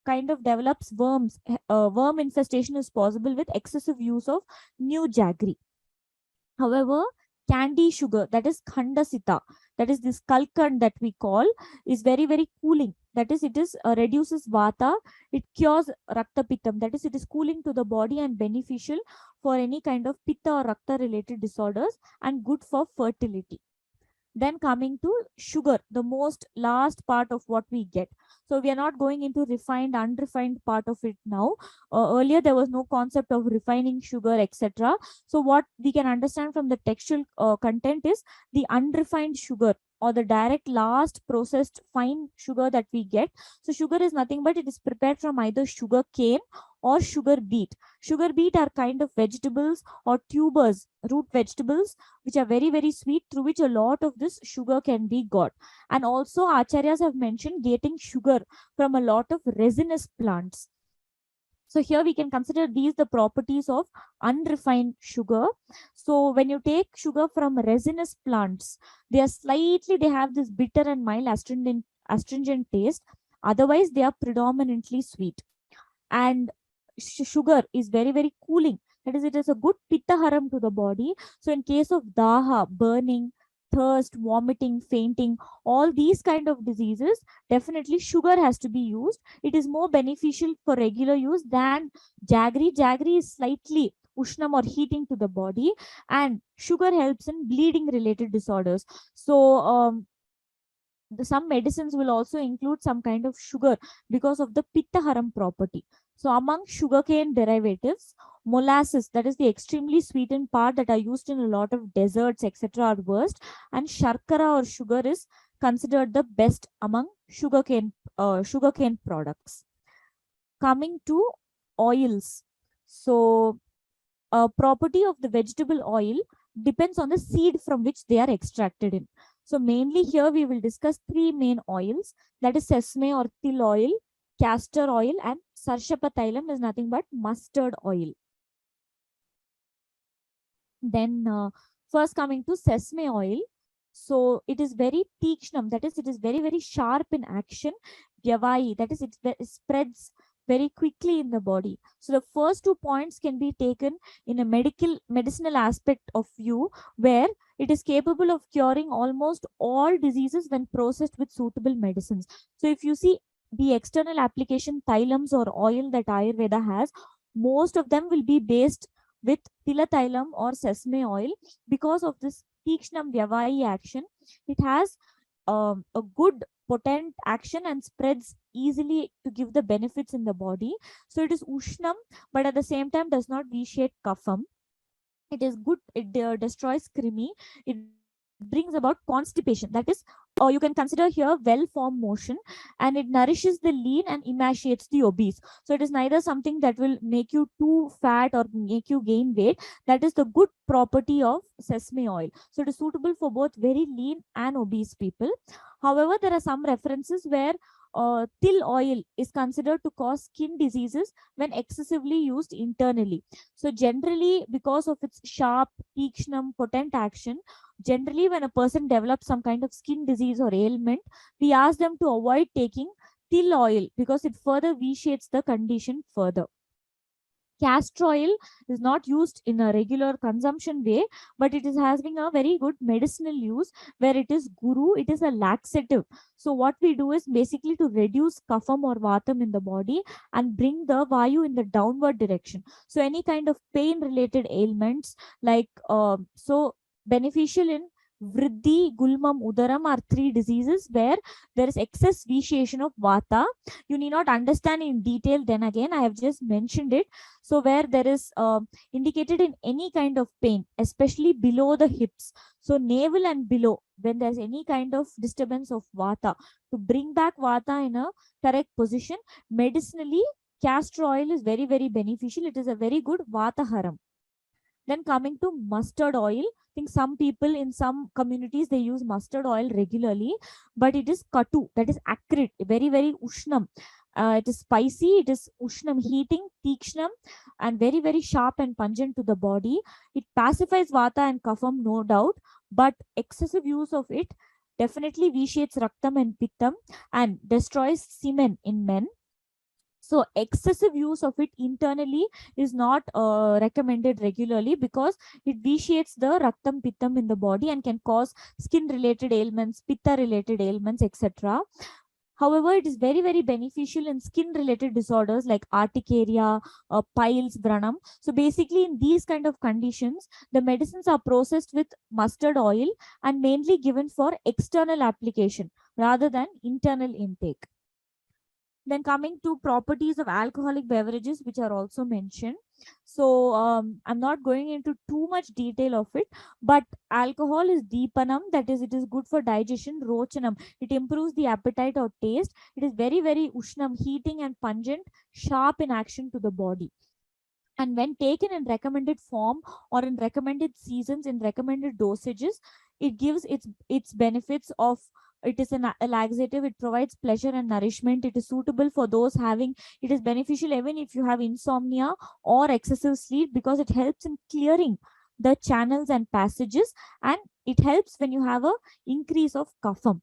kind of develops worms. Worm infestation is possible with excessive use of new jaggery. However, candy sugar, that is khandasita, that is this kalkand that we call, is very, very cooling. That is, it is reduces vata, it cures rakta pitam. That is, it is cooling to the body and beneficial for any kind of pitta or rakta related disorders and good for fertility. Then coming to sugar, the most last part of what we get. So we are not going into refined, unrefined part of it now. Earlier there was no concept of refining sugar, etc. So what we can understand from the textual content is the unrefined sugar, or the direct last processed fine sugar that we get. So sugar is nothing but it is prepared from either sugar cane or sugar beet. Sugar beet are kind of vegetables or tubers, root vegetables, which are very, very sweet, through which a lot of this sugar can be got. And also acharyas have mentioned getting sugar from a lot of resinous plants. So here we can consider these the properties of unrefined sugar. So when you take sugar from resinous plants, they have this bitter and mild astringent taste. Otherwise, they are predominantly sweet. And sugar is very, very cooling. That is, it is a good pitta haram to the body. So in case of daha, burning, thirst, vomiting, fainting, all these kind of diseases, definitely sugar has to be used. It is more beneficial for regular use than jaggery. Jaggery is slightly ushnam or heating to the body, and sugar helps in bleeding related disorders. So some medicines will also include some kind of sugar because of the pitta haram property. So among sugarcane derivatives, molasses, that is the extremely sweetened part that are used in a lot of desserts, etc., are worst, and sharkara or sugar is considered the best among sugarcane products. Coming to oils, so a property of the vegetable oil depends on the seed from which they are extracted in. So mainly here we will discuss three main oils, that is sesame or til oil, castor oil, and sarshapa thailam is nothing but mustard oil. Then first coming to sesame oil. So it is very tekshnam, that is, it is very, very sharp in action. Vyavai, that is, it spreads very quickly in the body. So the first 2 points can be taken in a medicinal aspect of view, where it is capable of curing almost all diseases when processed with suitable medicines. So if you see the external application thylums or oil that Ayurveda has, most of them will be based with tilatailam or sesame oil. Because of this Tikshnam Vyavai action, it has a good potent action and spreads easily to give the benefits in the body. So it is Ushnam, but at the same time does not vitiate Kapham. It is good, it destroys krimi, it brings about constipation, that is, you can consider here well formed motion, and it nourishes the lean and emaciates the obese. So it is neither something that will make you too fat or make you gain weight. That is the good property of sesame oil. So it is suitable for both very lean and obese people. However, there are some references where til oil is considered to cause skin diseases when excessively used internally. So generally, because of its sharp, tekshnam, potent action, generally when a person develops some kind of skin disease or ailment, we ask them to avoid taking til oil because it further vitiates the condition further. Castor oil is not used in a regular consumption way, but it is having a very good medicinal use, where it is guru, it is a laxative. So what we do is basically to reduce kapham or vatam in the body and bring the vayu in the downward direction. So any kind of pain related ailments, like so beneficial in vriddhi, gulmam, udaram are three diseases where there is excess vitiation of vata. You need not understand in detail, then again I have just mentioned it. So where there is indicated in any kind of pain, especially below the hips, so navel and below, when there's any kind of disturbance of vata, to bring back vata in a correct position, medicinally castor oil is very, very beneficial. It is a very good vata haram. Then coming to mustard oil, I think some people in some communities they use mustard oil regularly, but it is katu, that is acrid, very very ushnam. It is spicy, it is ushnam, heating, tikshnam, and very very sharp and pungent to the body. It pacifies vata and kapham, no doubt, but excessive use of it definitely vitiates raktam and pittam and destroys semen in men. So excessive use of it internally is not recommended regularly, because it vitiates the raktam pittam in the body and can cause skin related ailments, pitta related ailments, etc. However, it is very, very beneficial in skin related disorders like urticaria, piles, vranam. So basically, in these kind of conditions, the medicines are processed with mustard oil and mainly given for external application rather than internal intake. Then coming to properties of alcoholic beverages, which are also mentioned. So I'm not going into too much detail of it, but alcohol is deepanam, that is, it is good for digestion. Rochanam, it improves the appetite or taste. It is very, very ushnam, heating and pungent, sharp in action to the body. And when taken in recommended form or in recommended seasons, in recommended dosages, it gives its benefits of, it is a laxative, it provides pleasure and nourishment, it is suitable for those having, it is beneficial even if you have insomnia or excessive sleep, because it helps in clearing the channels and passages, and it helps when you have a increase of kapham.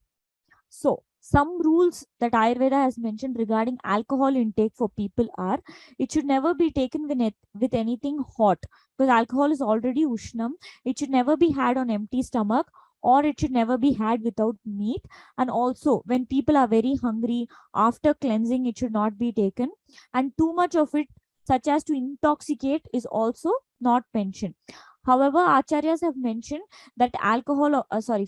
So some rules that Ayurveda has mentioned regarding alcohol intake for people are, it should never be taken with anything hot, because alcohol is already ushnam. It should never be had on empty stomach, or it should never be had without meat. And also when people are very hungry after cleansing, it should not be taken. And too much of it, such as to intoxicate, is also not mentioned. However, acharyas have mentioned that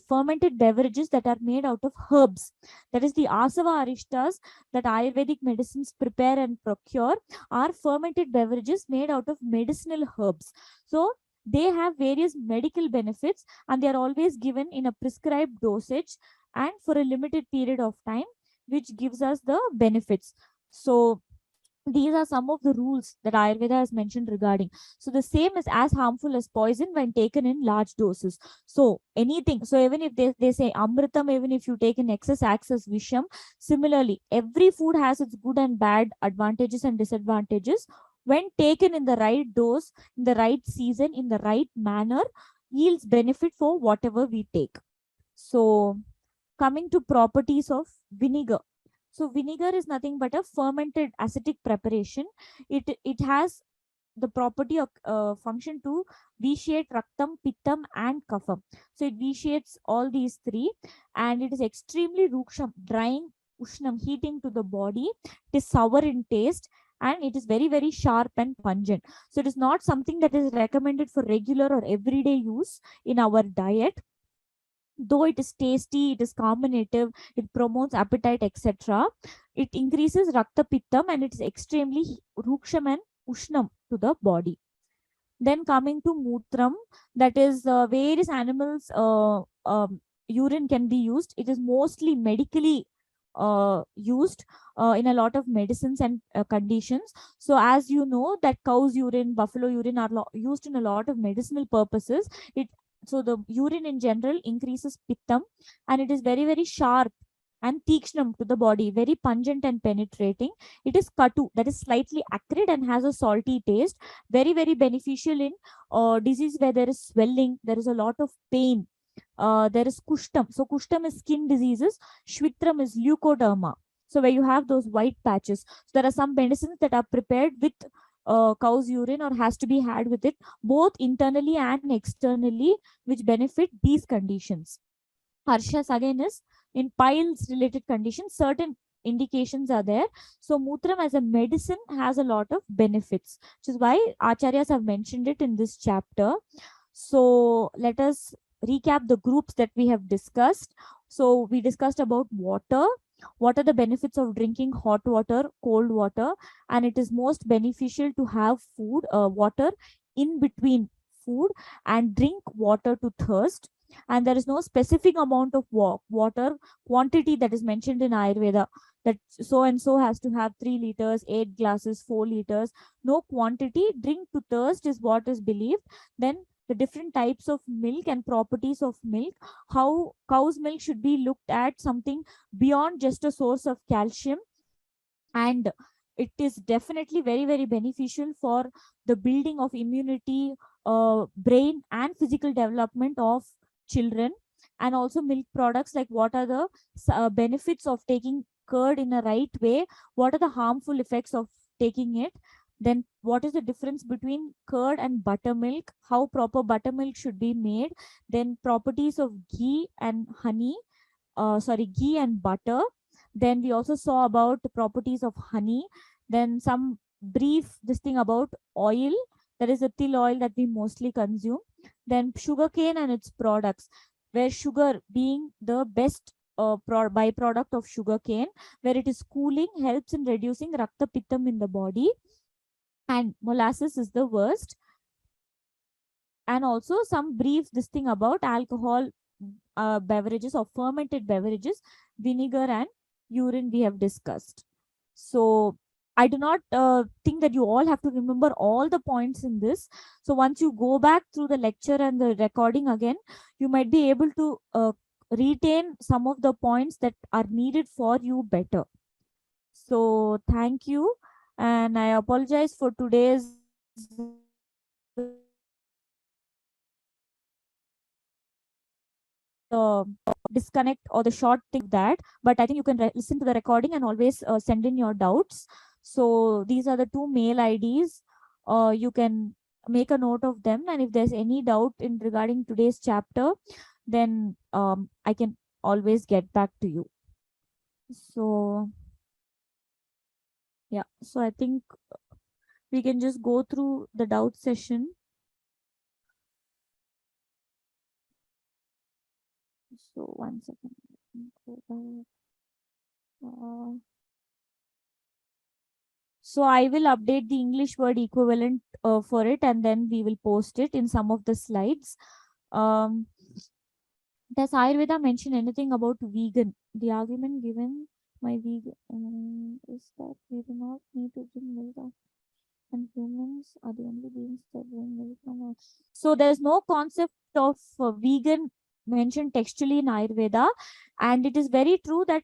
fermented beverages that are made out of herbs, that is the asava arishtas that Ayurvedic medicines prepare and procure, are fermented beverages made out of medicinal herbs. So they have various medical benefits, and they are always given in a prescribed dosage and for a limited period of time, which gives us the benefits. So these are some of the rules that Ayurveda has mentioned regarding. So the same is as harmful as poison when taken in large doses. So anything, so even if they say amritam, even if you take in excess, acts as visham. Similarly, every food has its good and bad advantages and disadvantages. When taken in the right dose, in the right season, in the right manner, yields benefit for whatever we take. So coming to properties of vinegar. So vinegar is nothing but a fermented acidic preparation. It has the property of function to vitiate raktam, pittam, and kapham. So it vitiates all these three, and it is extremely ruksham, drying, ushnam, heating to the body. It is sour in taste, and it is very very sharp and pungent. So it is not something that is recommended for regular or everyday use in our diet. Though it is tasty, it is carbonative, it promotes appetite, etc. It increases rakta pittam, and it is extremely ruksham and ushnam to the body. Then coming to mutram, that is various animals urine can be used. It is mostly medically used in a lot of medicines and conditions. So as you know that cow's urine, buffalo urine are used in a lot of medicinal purposes. So the urine in general increases pittam, and it is very very sharp and tikshnam to the body, very pungent and penetrating. It is katu, that is slightly acrid and has a salty taste. Very very beneficial in disease where there is swelling, there is a lot of pain. There is kushtam. So kushtam is skin diseases. Shwitram is leukoderma. So where you have those white patches. So there are some medicines that are prepared with cow's urine or has to be had with it, both internally and externally, which benefit these conditions. Harshas again is in piles related conditions, certain indications are there. So mutram as a medicine has a lot of benefits, which is why acharyas have mentioned it in this chapter. So let us recap the groups that we have discussed. So we discussed about water. What are the benefits of drinking hot water, cold water? And it is most beneficial to have water in between food, and drink water to thirst. and there is no specific amount of water quantity that is mentioned in Ayurveda, that so and so has to have 3 liters, 8 glasses, 4 liters. No quantity. Drink to thirst is what is believed. Then the different types of milk and properties of milk, how cow's milk should be looked at something beyond just a source of calcium, and it is definitely very very beneficial for the building of immunity, brain and physical development of children. And also milk products, like what are the benefits of taking curd in a right way, what are the harmful effects of taking it, then what is the difference between curd and buttermilk, how proper buttermilk should be made, then properties of ghee and honey, ghee and butter. Then we also saw about the properties of honey. Then some brief this thing about oil, that is the till oil that we mostly consume. Then sugarcane and its products, where sugar being the best byproduct of sugarcane, where it is cooling, helps in reducing rakta pittam in the body, and molasses is the worst. And also some brief this thing about alcohol beverages or fermented beverages, vinegar and urine we have discussed. So I do not think that you all have to remember all the points in this. So once you go back through the lecture and the recording again, you might be able to retain some of the points that are needed for you better. So thank you, and I apologize for today's disconnect or the short thing that, but I think you can listen to the recording and always send in your doubts. So these are the two mail IDs. You can make a note of them, and if there's any doubt in regarding today's chapter, then I can always get back to you. So yeah, so I think we can just go through the doubt session. So 1 second. Go back. So I will update the English word equivalent for it, and then we will post it in some of the slides. Does Ayurveda mention anything about vegan? The argument given by vegan is that we do not need to drink milk, and humans are the only beings that drink milk from us. So there's no concept of vegan mentioned textually in Ayurveda, and it is very true that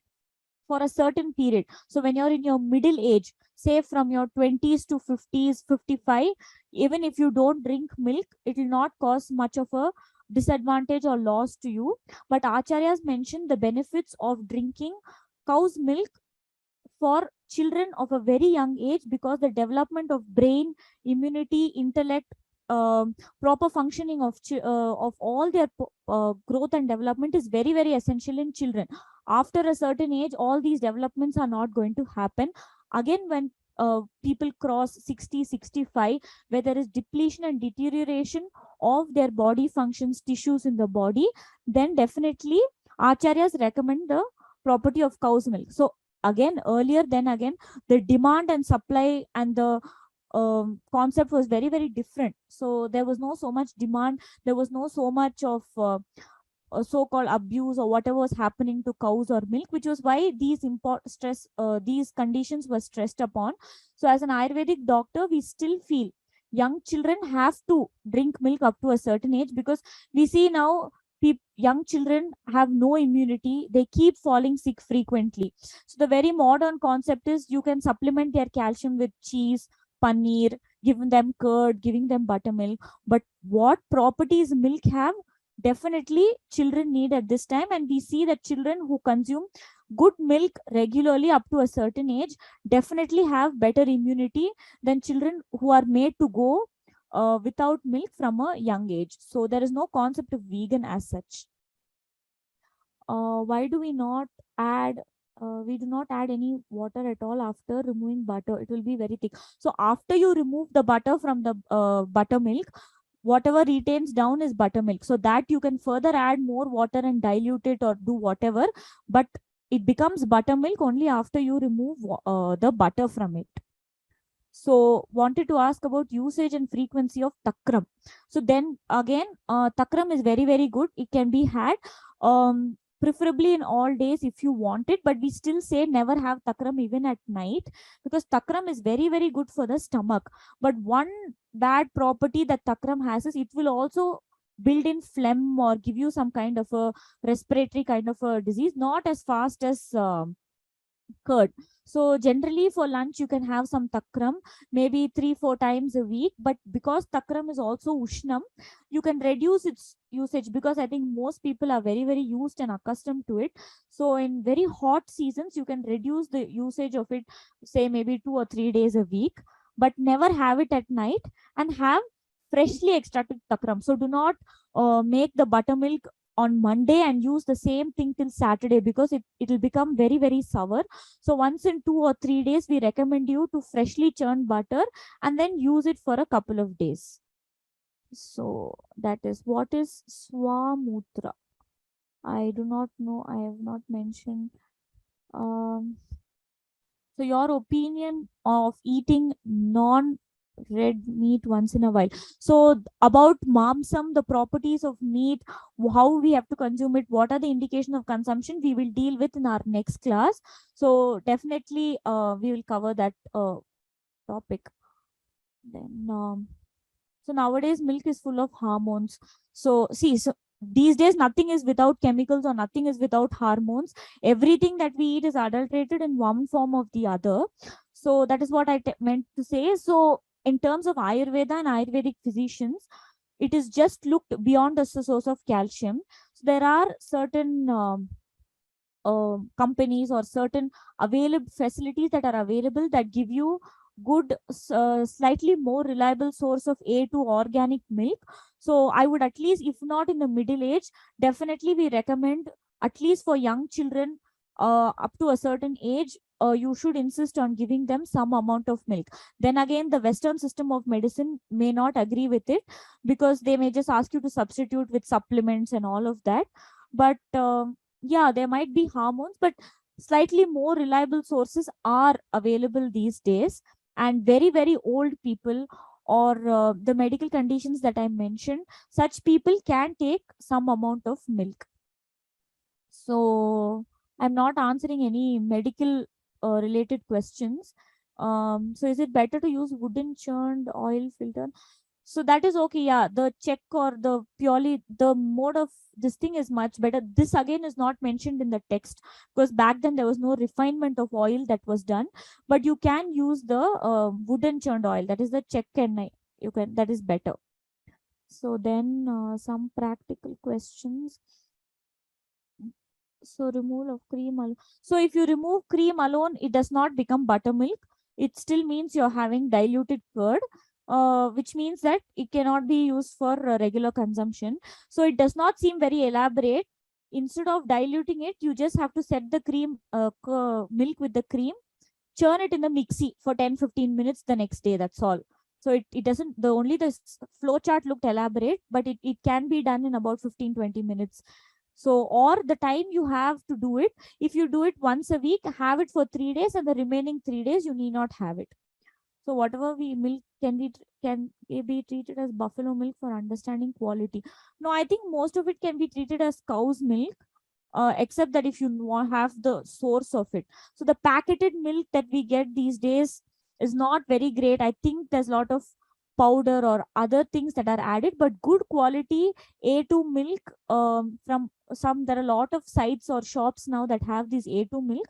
for a certain period. So when you're in your middle age, say from your 20s to 50s, 55, even if you don't drink milk, it will not cause much of a disadvantage or loss to you. But acharyas mentioned the benefits of drinking cow's milk for children of a very young age, because the development of brain, immunity, intellect, proper functioning of all their growth and development is very very essential in children. After a certain age, all these developments are not going to happen again. When people cross 60, 65, where there is depletion and deterioration of their body functions, tissues in the body, then definitely acharyas recommend the property of cow's milk. So again, earlier, then again, the demand and supply and the concept was very very different. So there was no so much demand, there was no so much of so-called abuse or whatever was happening to cows or milk, which was why these conditions were stressed upon. So as an Ayurvedic doctor, we still feel young children have to drink milk up to a certain age, because we see now young children have no immunity, they keep falling sick frequently. So the very modern concept is you can supplement their calcium with cheese, paneer, giving them curd, giving them buttermilk. But what properties milk have, definitely children need at this time. And we see that children who consume good milk regularly up to a certain age definitely have better immunity than children who are made to go without milk from a young age. So there is no concept of vegan as such. Why do we not add we do not add any water at all after removing butter? It will be very thick. So after you remove the butter from the buttermilk, whatever retains down is buttermilk. So that you can further add more water and dilute it or do whatever, but it becomes buttermilk only after you remove the butter from it. So wanted to ask about usage and frequency of takram. So then again, takram is very, very good. It can be had preferably in all days if you want it, but we still say never have takram even at night, because takram is very, very good for the stomach. But one bad property that takram has is it will also build in phlegm or give you some kind of a respiratory kind of a disease, not as fast as curd. So generally for lunch you can have some takram, maybe 3-4 times a week. But because takram is also ushnam, you can reduce its usage, because I think most people are very, very used and accustomed to it. So in very hot seasons you can reduce the usage of it, say maybe 2 or 3 days a week, but never have it at night. And have freshly extracted takram. So do not make the buttermilk on Monday and use the same thing till Saturday, because it will become very, very sour. So once in 2 or 3 days, we recommend you to freshly churn butter and then use it for a couple of days. So that is what is Swamutra. I do not know. I have not mentioned. So your opinion of eating non red meat once in a while. So about mamsam, the properties of meat, how we have to consume it, what are the indication of consumption, we will deal with in our next class. So definitely we will cover that topic. Then so nowadays milk is full of hormones. So see, so these days nothing is without chemicals or nothing is without hormones. Everything that we eat is adulterated in one form or the other. So that is what I meant to say. So in terms of Ayurveda and Ayurvedic physicians, it is just looked beyond the source of calcium. So there are certain companies or certain available facilities that are available that give you good slightly more reliable source of A2 organic milk. So I would, at least if not in the middle age, definitely we recommend, at least for young children up to a certain age, you should insist on giving them some amount of milk. Then again, the western system of medicine may not agree with it, because they may just ask you to substitute with supplements and all of that. But yeah, there might be hormones, but slightly more reliable sources are available these days. And very, very old people, or the medical conditions that I mentioned, such people can take some amount of milk. So I'm not answering any medical related questions. So is it better to use wooden churned oil filter? So that is okay. Yeah, the check or the purely the mode of this thing is much better. This again is not mentioned in the text, because back then there was no refinement of oil that was done. But you can use the wooden churned oil, that is the check, and you can, that is better. So then some practical questions. So removal of cream alone. So if you remove cream alone, it does not become buttermilk. It still means you're having diluted curd, which means that it cannot be used for regular consumption. So it does not seem very elaborate. Instead of diluting it, you just have to set the cream milk with the cream, churn it in the mixie for 10-15 minutes the next day. That's all. So it doesn't, the only the flow chart looked elaborate, but it can be done in about 15-20 minutes. So, or the time you have to do it, if you do it once a week, have it for 3 days, and the remaining 3 days you need not have it. So whatever we milk can it be treated as buffalo milk for understanding quality? No, I think most of it can be treated as cow's milk, except that if you want have the source of it. So the packeted milk that we get these days is not very great. I think there's a lot of powder or other things that are added, but good quality A2 milk, from some, there are a lot of sites or shops now that have this A2 milk.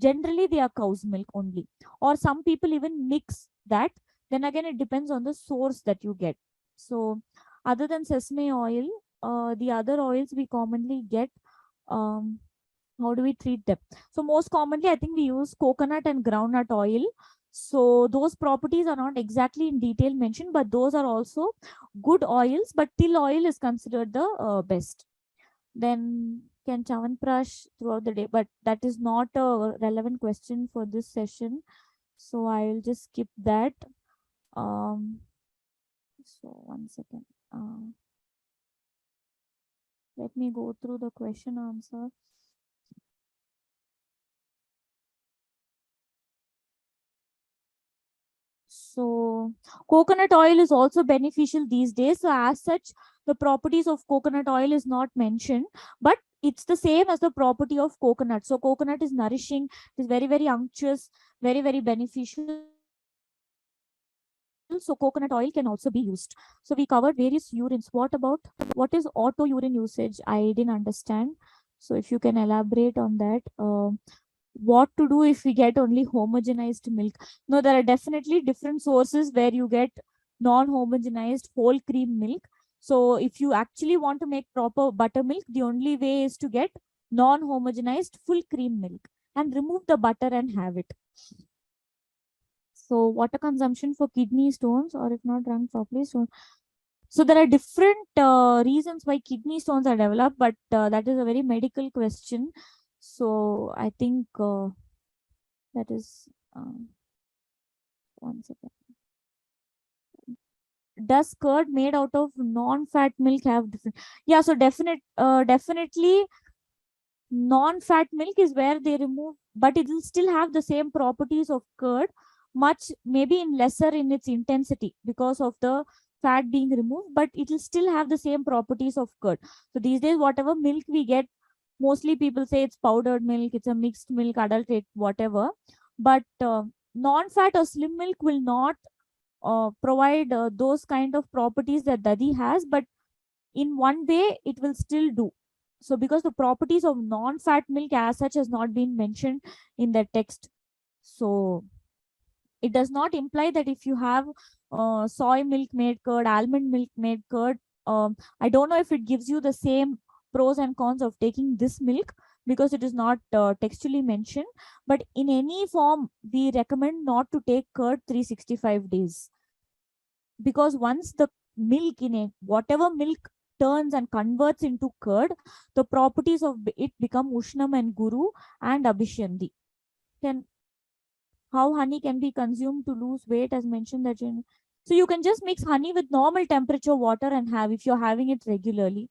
Generally they are cow's milk only, or some people even mix that. Then again, it depends on the source that you get. So other than sesame oil, the other oils we commonly get, um, how do we treat them? So most commonly, I think we use coconut and groundnut oil. So those properties are not exactly in detail mentioned, but those are also good oils. But till oil is considered the best. Then can Chavanprash throughout the day, but that is not a relevant question for this session. So I will just skip that. Um, so one second. Let me go through the question answer. Coconut oil is also beneficial these days. So as such, the properties of coconut oil is not mentioned, but it's the same as the property of coconut. So coconut is nourishing, it is very, very unctuous, very, very beneficial. So coconut oil can also be used. So we covered various urines. What is auto urine usage? I didn't understand. So if you can elaborate on that. What to do if we get only homogenized milk? No, there are definitely different sources where you get non-homogenized whole cream milk. So if you actually want to make proper buttermilk, the only way is to get non-homogenized full cream milk and remove the butter and have it. So water consumption for kidney stones, or if not run properly, so there are different reasons why kidney stones are developed, but that is a very medical question. So I think that is one second. Does curd made out of non-fat milk have different? Yeah, so definitely non-fat milk is where they remove, but it will still have the same properties of curd, much maybe in lesser in its intensity because of the fat being removed, but it will still have the same properties of curd. So these days, whatever milk we get, mostly people say it's powdered milk, it's a mixed milk, adulterate, whatever. But non-fat or slim milk will not provide those kind of properties that dadi has, but in one way it will still do. So because the properties of non-fat milk as such has not been mentioned in the text, so it does not imply that if you have soy milk made curd, almond milk made curd, I don't know if it gives you the same pros and cons of taking this milk because it is not textually mentioned. But in any form, we recommend not to take curd 365 days, because once the milk in it, whatever milk turns and converts into curd, the properties of it become Ushnam and Guru and Abhishyandi. Can how honey can be consumed to lose weight, as mentioned that so you can just mix honey with normal temperature water and have, if you're having it regularly.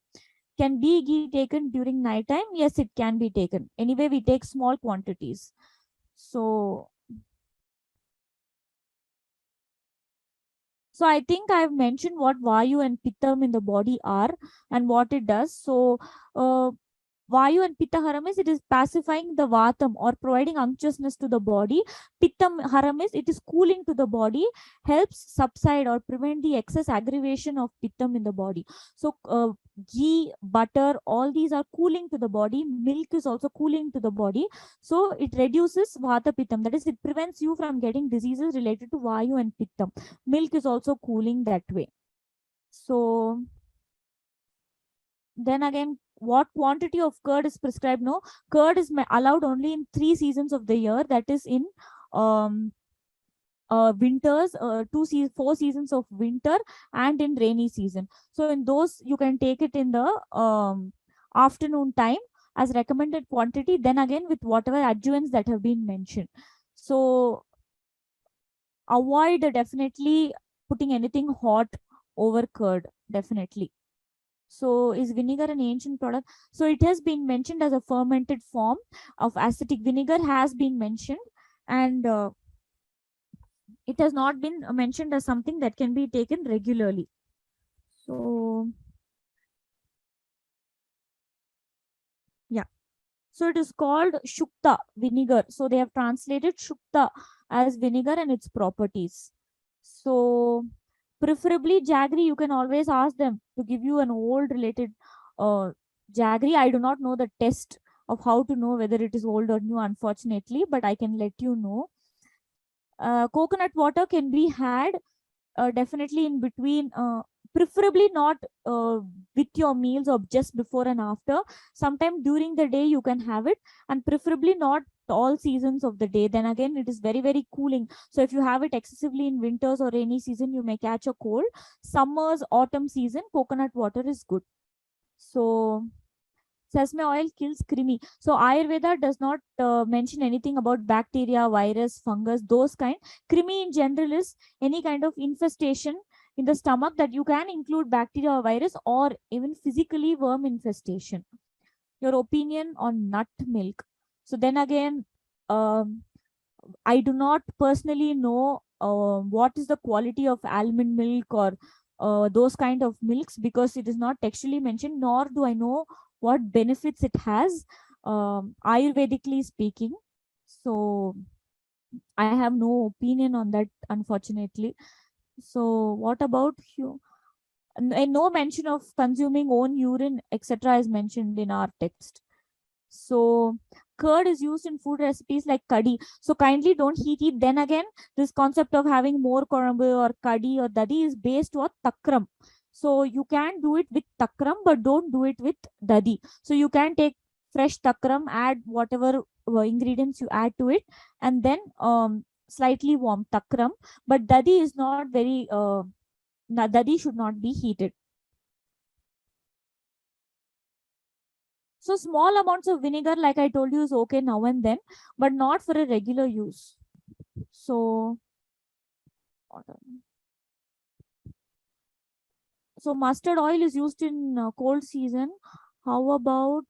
Can bee ghee taken during night time? Yes, it can be taken. Anyway, we take small quantities. So I think I've mentioned what Vayu and Pittam in the body are and what it does. So Vayu and Pitta Haram is, it is pacifying the Vatam or providing unctuousness to the body. Pittam Haram is, it is cooling to the body, helps subside or prevent the excess aggravation of Pittam in the body. So ghee, butter, all these are cooling to the body. Milk is also cooling to the body. So it reduces Vata Pittam. That is, it prevents you from getting diseases related to Vayu and Pittam. Milk is also cooling that way. So then again, what quantity of curd is prescribed? No, curd is allowed only in 3 seasons of the year, that is in winters, 4 seasons of winter and in rainy season. So in those you can take it in the afternoon time as recommended quantity, then again with whatever adjuvants that have been mentioned. So avoid definitely putting anything hot over curd, definitely. So is vinegar an ancient product? So it has been mentioned as a fermented form of acetic vinegar has been mentioned, and it has not been mentioned as something that can be taken regularly. So yeah, so it is called Shukta vinegar. So they have translated Shukta as vinegar and its properties. So preferably jaggery, you can always ask them to give you an old related jaggery. I do not know the test of how to know whether it is old or new, unfortunately, but I can let you know. Coconut water can be had definitely in between, preferably not with your meals or just before and after. Sometime during the day you can have it, and preferably not all seasons of the day. Then again, it is very, very cooling. So if you have it excessively in winters or rainy season, you may catch a cold. Summers, autumn season, coconut water is good. So sesame oil kills krimi. So Ayurveda does not mention anything about bacteria, virus, fungus, those kind. Krimi in general is any kind of infestation in the stomach that you can include bacteria or virus, or even physically worm infestation. Your opinion on nut milk. So then again, I do not personally know what is the quality of almond milk or those kind of milks, because it is not textually mentioned, nor do I know what benefits it has, Ayurvedically speaking. So I have no opinion on that, unfortunately. So what about you? And no mention of consuming own urine, etc., is mentioned in our text. So curd is used in food recipes like kadhi. So kindly don't heat it. Then again, this concept of having more korambu or kadhi or dadi is based on takram. So you can do it with takram, but don't do it with dadi. So you can take fresh takram, add whatever ingredients you add to it, and then slightly warm takram. But dadi is not very. Dadi should not be heated. So small amounts of vinegar, like I told you, is okay now and then, but not for a regular use. So mustard oil is used in cold season. How about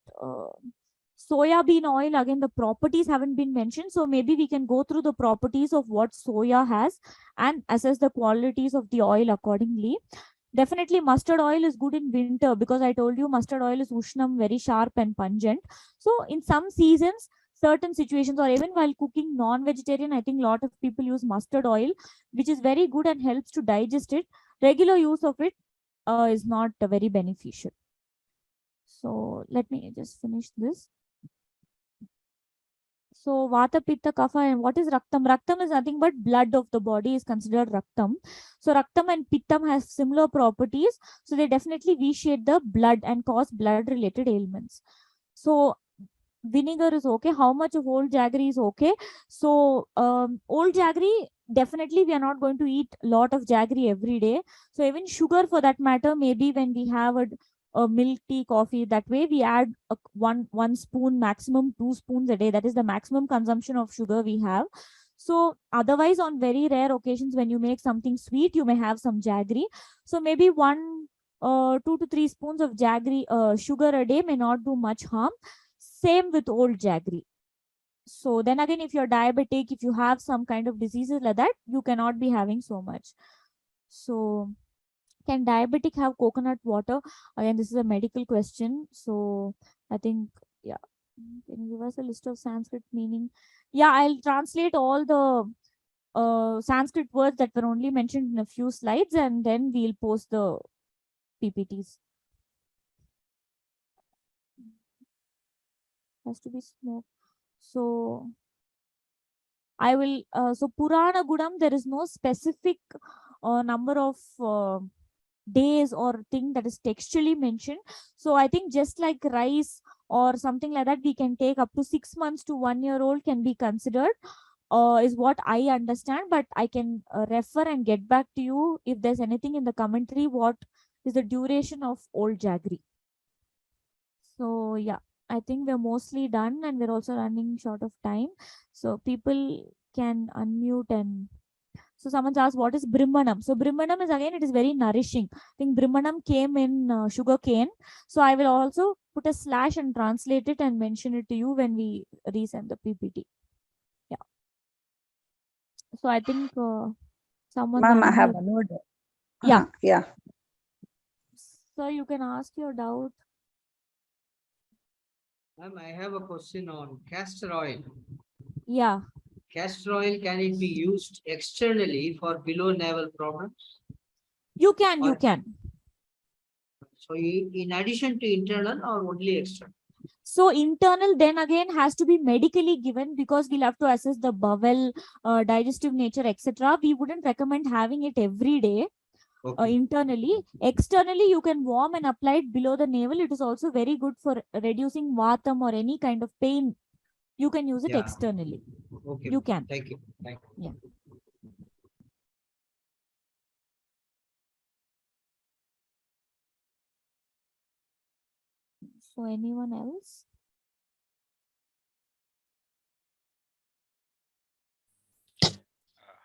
soya bean oil? Again, the properties haven't been mentioned, so maybe we can go through the properties of what soya has and assess the qualities of the oil accordingly. Definitely mustard oil is good in winter, because I told you mustard oil is ushnam, very sharp and pungent. So in some seasons, certain situations, or even while cooking non-vegetarian, I think a lot of people use mustard oil, which is very good and helps to digest it. Regular use of it is not very beneficial. So let me just finish this. So Vata, Pitta, Kapha, and what is Raktam? Raktam is nothing but blood of the body is considered Raktam. So Raktam and Pittam has similar properties. So they definitely vitiate the blood and cause blood-related ailments. So vinegar is okay. How much of old jaggery is okay? So old jaggery, definitely we are not going to eat a lot of jaggery every day. So even sugar, for that matter, maybe when we have a milk tea, coffee, that way we add one spoon, maximum 2 spoons a day. That is the maximum consumption of sugar we have. So otherwise, on very rare occasions when you make something sweet, you may have some jaggery. So maybe 2 to 3 spoons of jaggery sugar a day may not do much harm. Same with old jaggery. So then again, if you're diabetic, if you have some kind of diseases like that, you cannot be having so much. So can diabetic have coconut water? Again, this is a medical question. So I think, yeah. Can you give us a list of Sanskrit meaning? Yeah, I'll translate all the Sanskrit words that were only mentioned in a few slides, and then we'll post the PPTs. Has to be smoked. So I will, so Purana Gudam, there is no specific number of days or thing that is textually mentioned. So I think just like rice or something like that, we can take up to 6 months to 1 year old can be considered, is what I understand. But I can refer and get back to you if there's anything in the commentary, what is the duration of old jaggery. So yeah, I think we're mostly done, and we're also running short of time. So people can unmute. And so someone's asked, what is Brimmanam? So Brimmanam is, again, it is very nourishing. I think Brimmanam came in sugar cane. So I will also put a slash and translate it and mention it to you when we resend the PPT. Yeah. So I think someone. Ma'am, I have one word. Yeah. Yeah. So you can ask your doubt. Ma'am, I have a question on castor oil. Yeah. Castor oil, can it be used externally for below navel problems? You can. So in addition to internal or only external? So internal then again has to be medically given, because we'll have to assess the bowel, digestive nature, etc. We wouldn't recommend having it every day. Okay. Internally. Externally, you can warm and apply it below the navel. It is also very good for reducing vatam or any kind of pain. You can use it externally. Okay. You can. Thank you. Thank you. Yeah. So anyone else?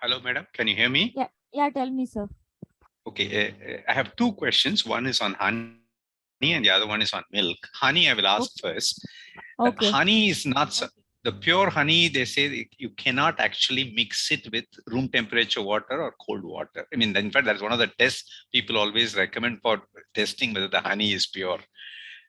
Hello, madam. Can you hear me? Yeah. Tell me, sir. Okay. I have two questions. One is on honey and the other one is on milk. Honey, I will ask first. Okay. Honey is not the pure honey, they say you cannot actually mix it with room temperature water or cold water. I mean, in fact, that's one of the tests people always recommend for testing whether the honey is pure.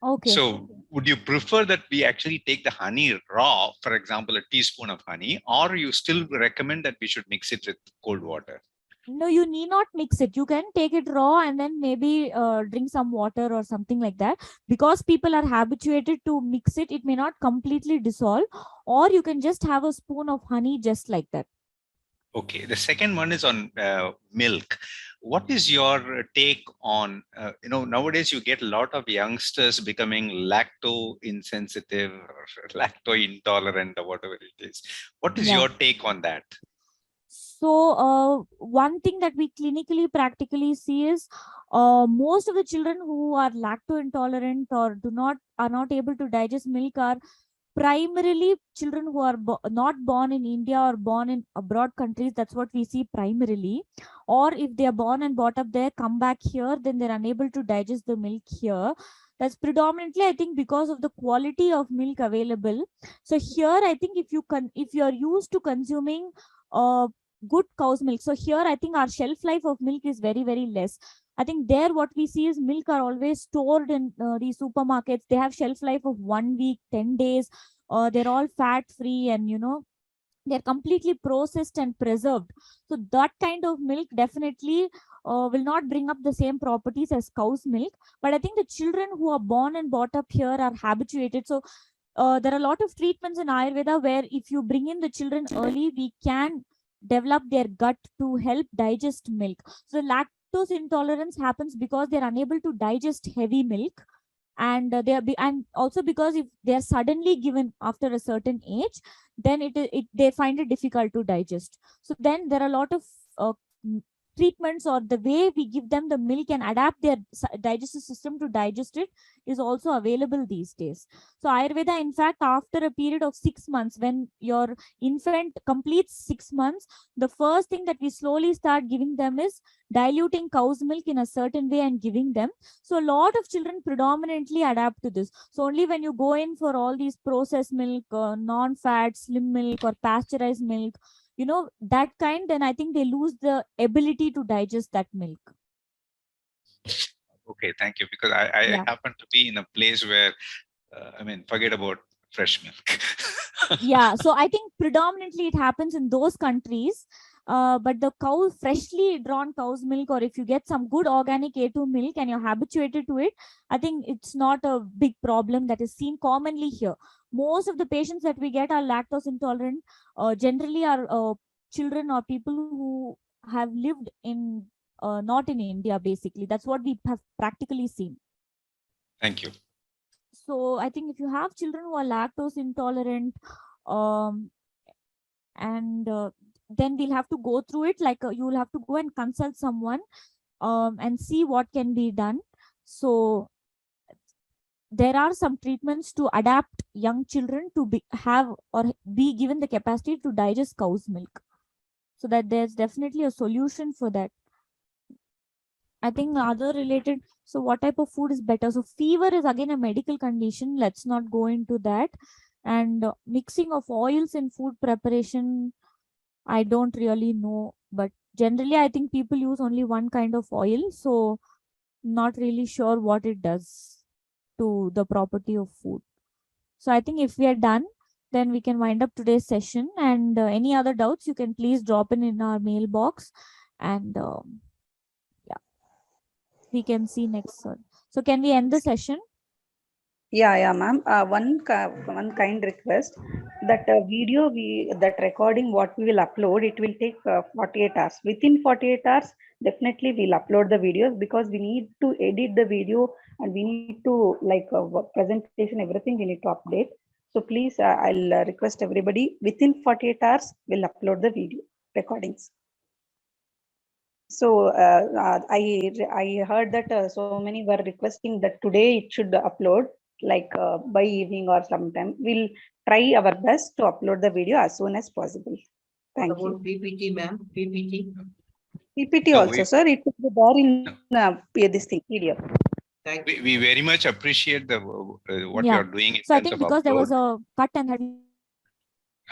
Okay. So would you prefer that we actually take the honey raw, for example, a teaspoon of honey, or you still recommend that we should mix it with cold water? No, you need not mix it. You can take it raw and then maybe drink some water or something like that. Because people are habituated to mix it, it may not completely dissolve. Or you can just have a spoon of honey just like that. Okay. The second one is on milk. What is your take on, nowadays you get a lot of youngsters becoming lacto insensitive or lacto intolerant or whatever it is. What is Yeah. your take on that? So one thing that we clinically practically see is most of the children who are lacto intolerant or are not able to digest milk are primarily children who are not born in India or born in abroad countries. That's what we see primarily. Or if they are born and brought up there, come back here, then they're unable to digest the milk here. That's predominantly, I think, because of the quality of milk available. So here, I think if you're used to consuming good cow's milk, so here I think our shelf life of milk is very, very less. I think there what we see is milk are always stored in these supermarkets. They have shelf life of 1 week, 10 days. They're all fat free and they're completely processed and preserved. So that kind of milk definitely will not bring up the same properties as cow's milk. But I think the children who are born and brought up here are habituated. So there are a lot of treatments in Ayurveda where if you bring in the children early, we can develop their gut to help digest milk. So lactose intolerance happens because they're unable to digest heavy milk, and and also because if they are suddenly given after a certain age, then they find it difficult to digest. So then there are a lot of treatments, or the way we give them the milk and adapt their digestive system to digest it is also available these days. So Ayurveda, in fact, after a period of 6 months, when your infant completes 6 months, the first thing that we slowly start giving them is diluting cow's milk in a certain way and giving them. So a lot of children predominantly adapt to this. So only when you go in for all these processed milk, non-fat, slim milk, or pasteurized milk, that kind, then I think they lose the ability to digest that milk. Okay, thank you. Because I Yeah. happen to be in a place where, forget about fresh milk. Yeah, so I think predominantly it happens in those countries. But the freshly drawn cow's milk, or if you get some good organic A2 milk and you're habituated to it, I think it's not a big problem that is seen commonly here. Most of the patients that we get are lactose intolerant, generally are children or people who have lived in not in India, basically. That's what we have practically seen. Thank you. So I think if you have children who are lactose intolerant, and then we'll have to go through it, like you will have to go and consult someone and see what can be done. So there are some treatments to adapt young children to be given the capacity to digest cow's milk, so that there's definitely a solution for that. I think other related, so what type of food is better? So fever is again a medical condition. Let's not go into that. And mixing of oils in food preparation, I don't really know. But generally, I think people use only one kind of oil. So not really sure what it does to the property of food. So I think if we are done, then we can wind up today's session. And any other doubts, you can please drop in our mailbox. And we can see next one. So can we end the session? Yeah, ma'am. One kind request, that video that recording what we will upload, it will take 48 hours. Within 48 hours, definitely we'll upload the videos, because we need to edit the video and we need to presentation, everything we need to update. So please, I'll request everybody, within 48 hours, we'll upload the video recordings. So I heard that so many were requesting that today it should upload, like by evening or sometime. We'll try our best to upload the video as soon as possible. Thank you. PPT, ma'am? PPT No, also, sir. It will be there in this thing, PDF. Thank you. We very much appreciate what Yeah. you're doing in So I terms think of because there upload. was a cut and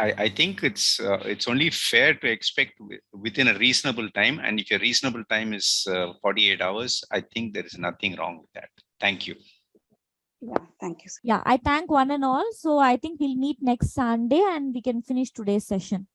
I think it's only fair to expect within a reasonable time. And if your reasonable time is 48 hours, I think there is nothing wrong with that. Thank you. Yeah, thank you, sir. Yeah, I thank one and all. So I think we'll meet next Sunday and we can finish today's session.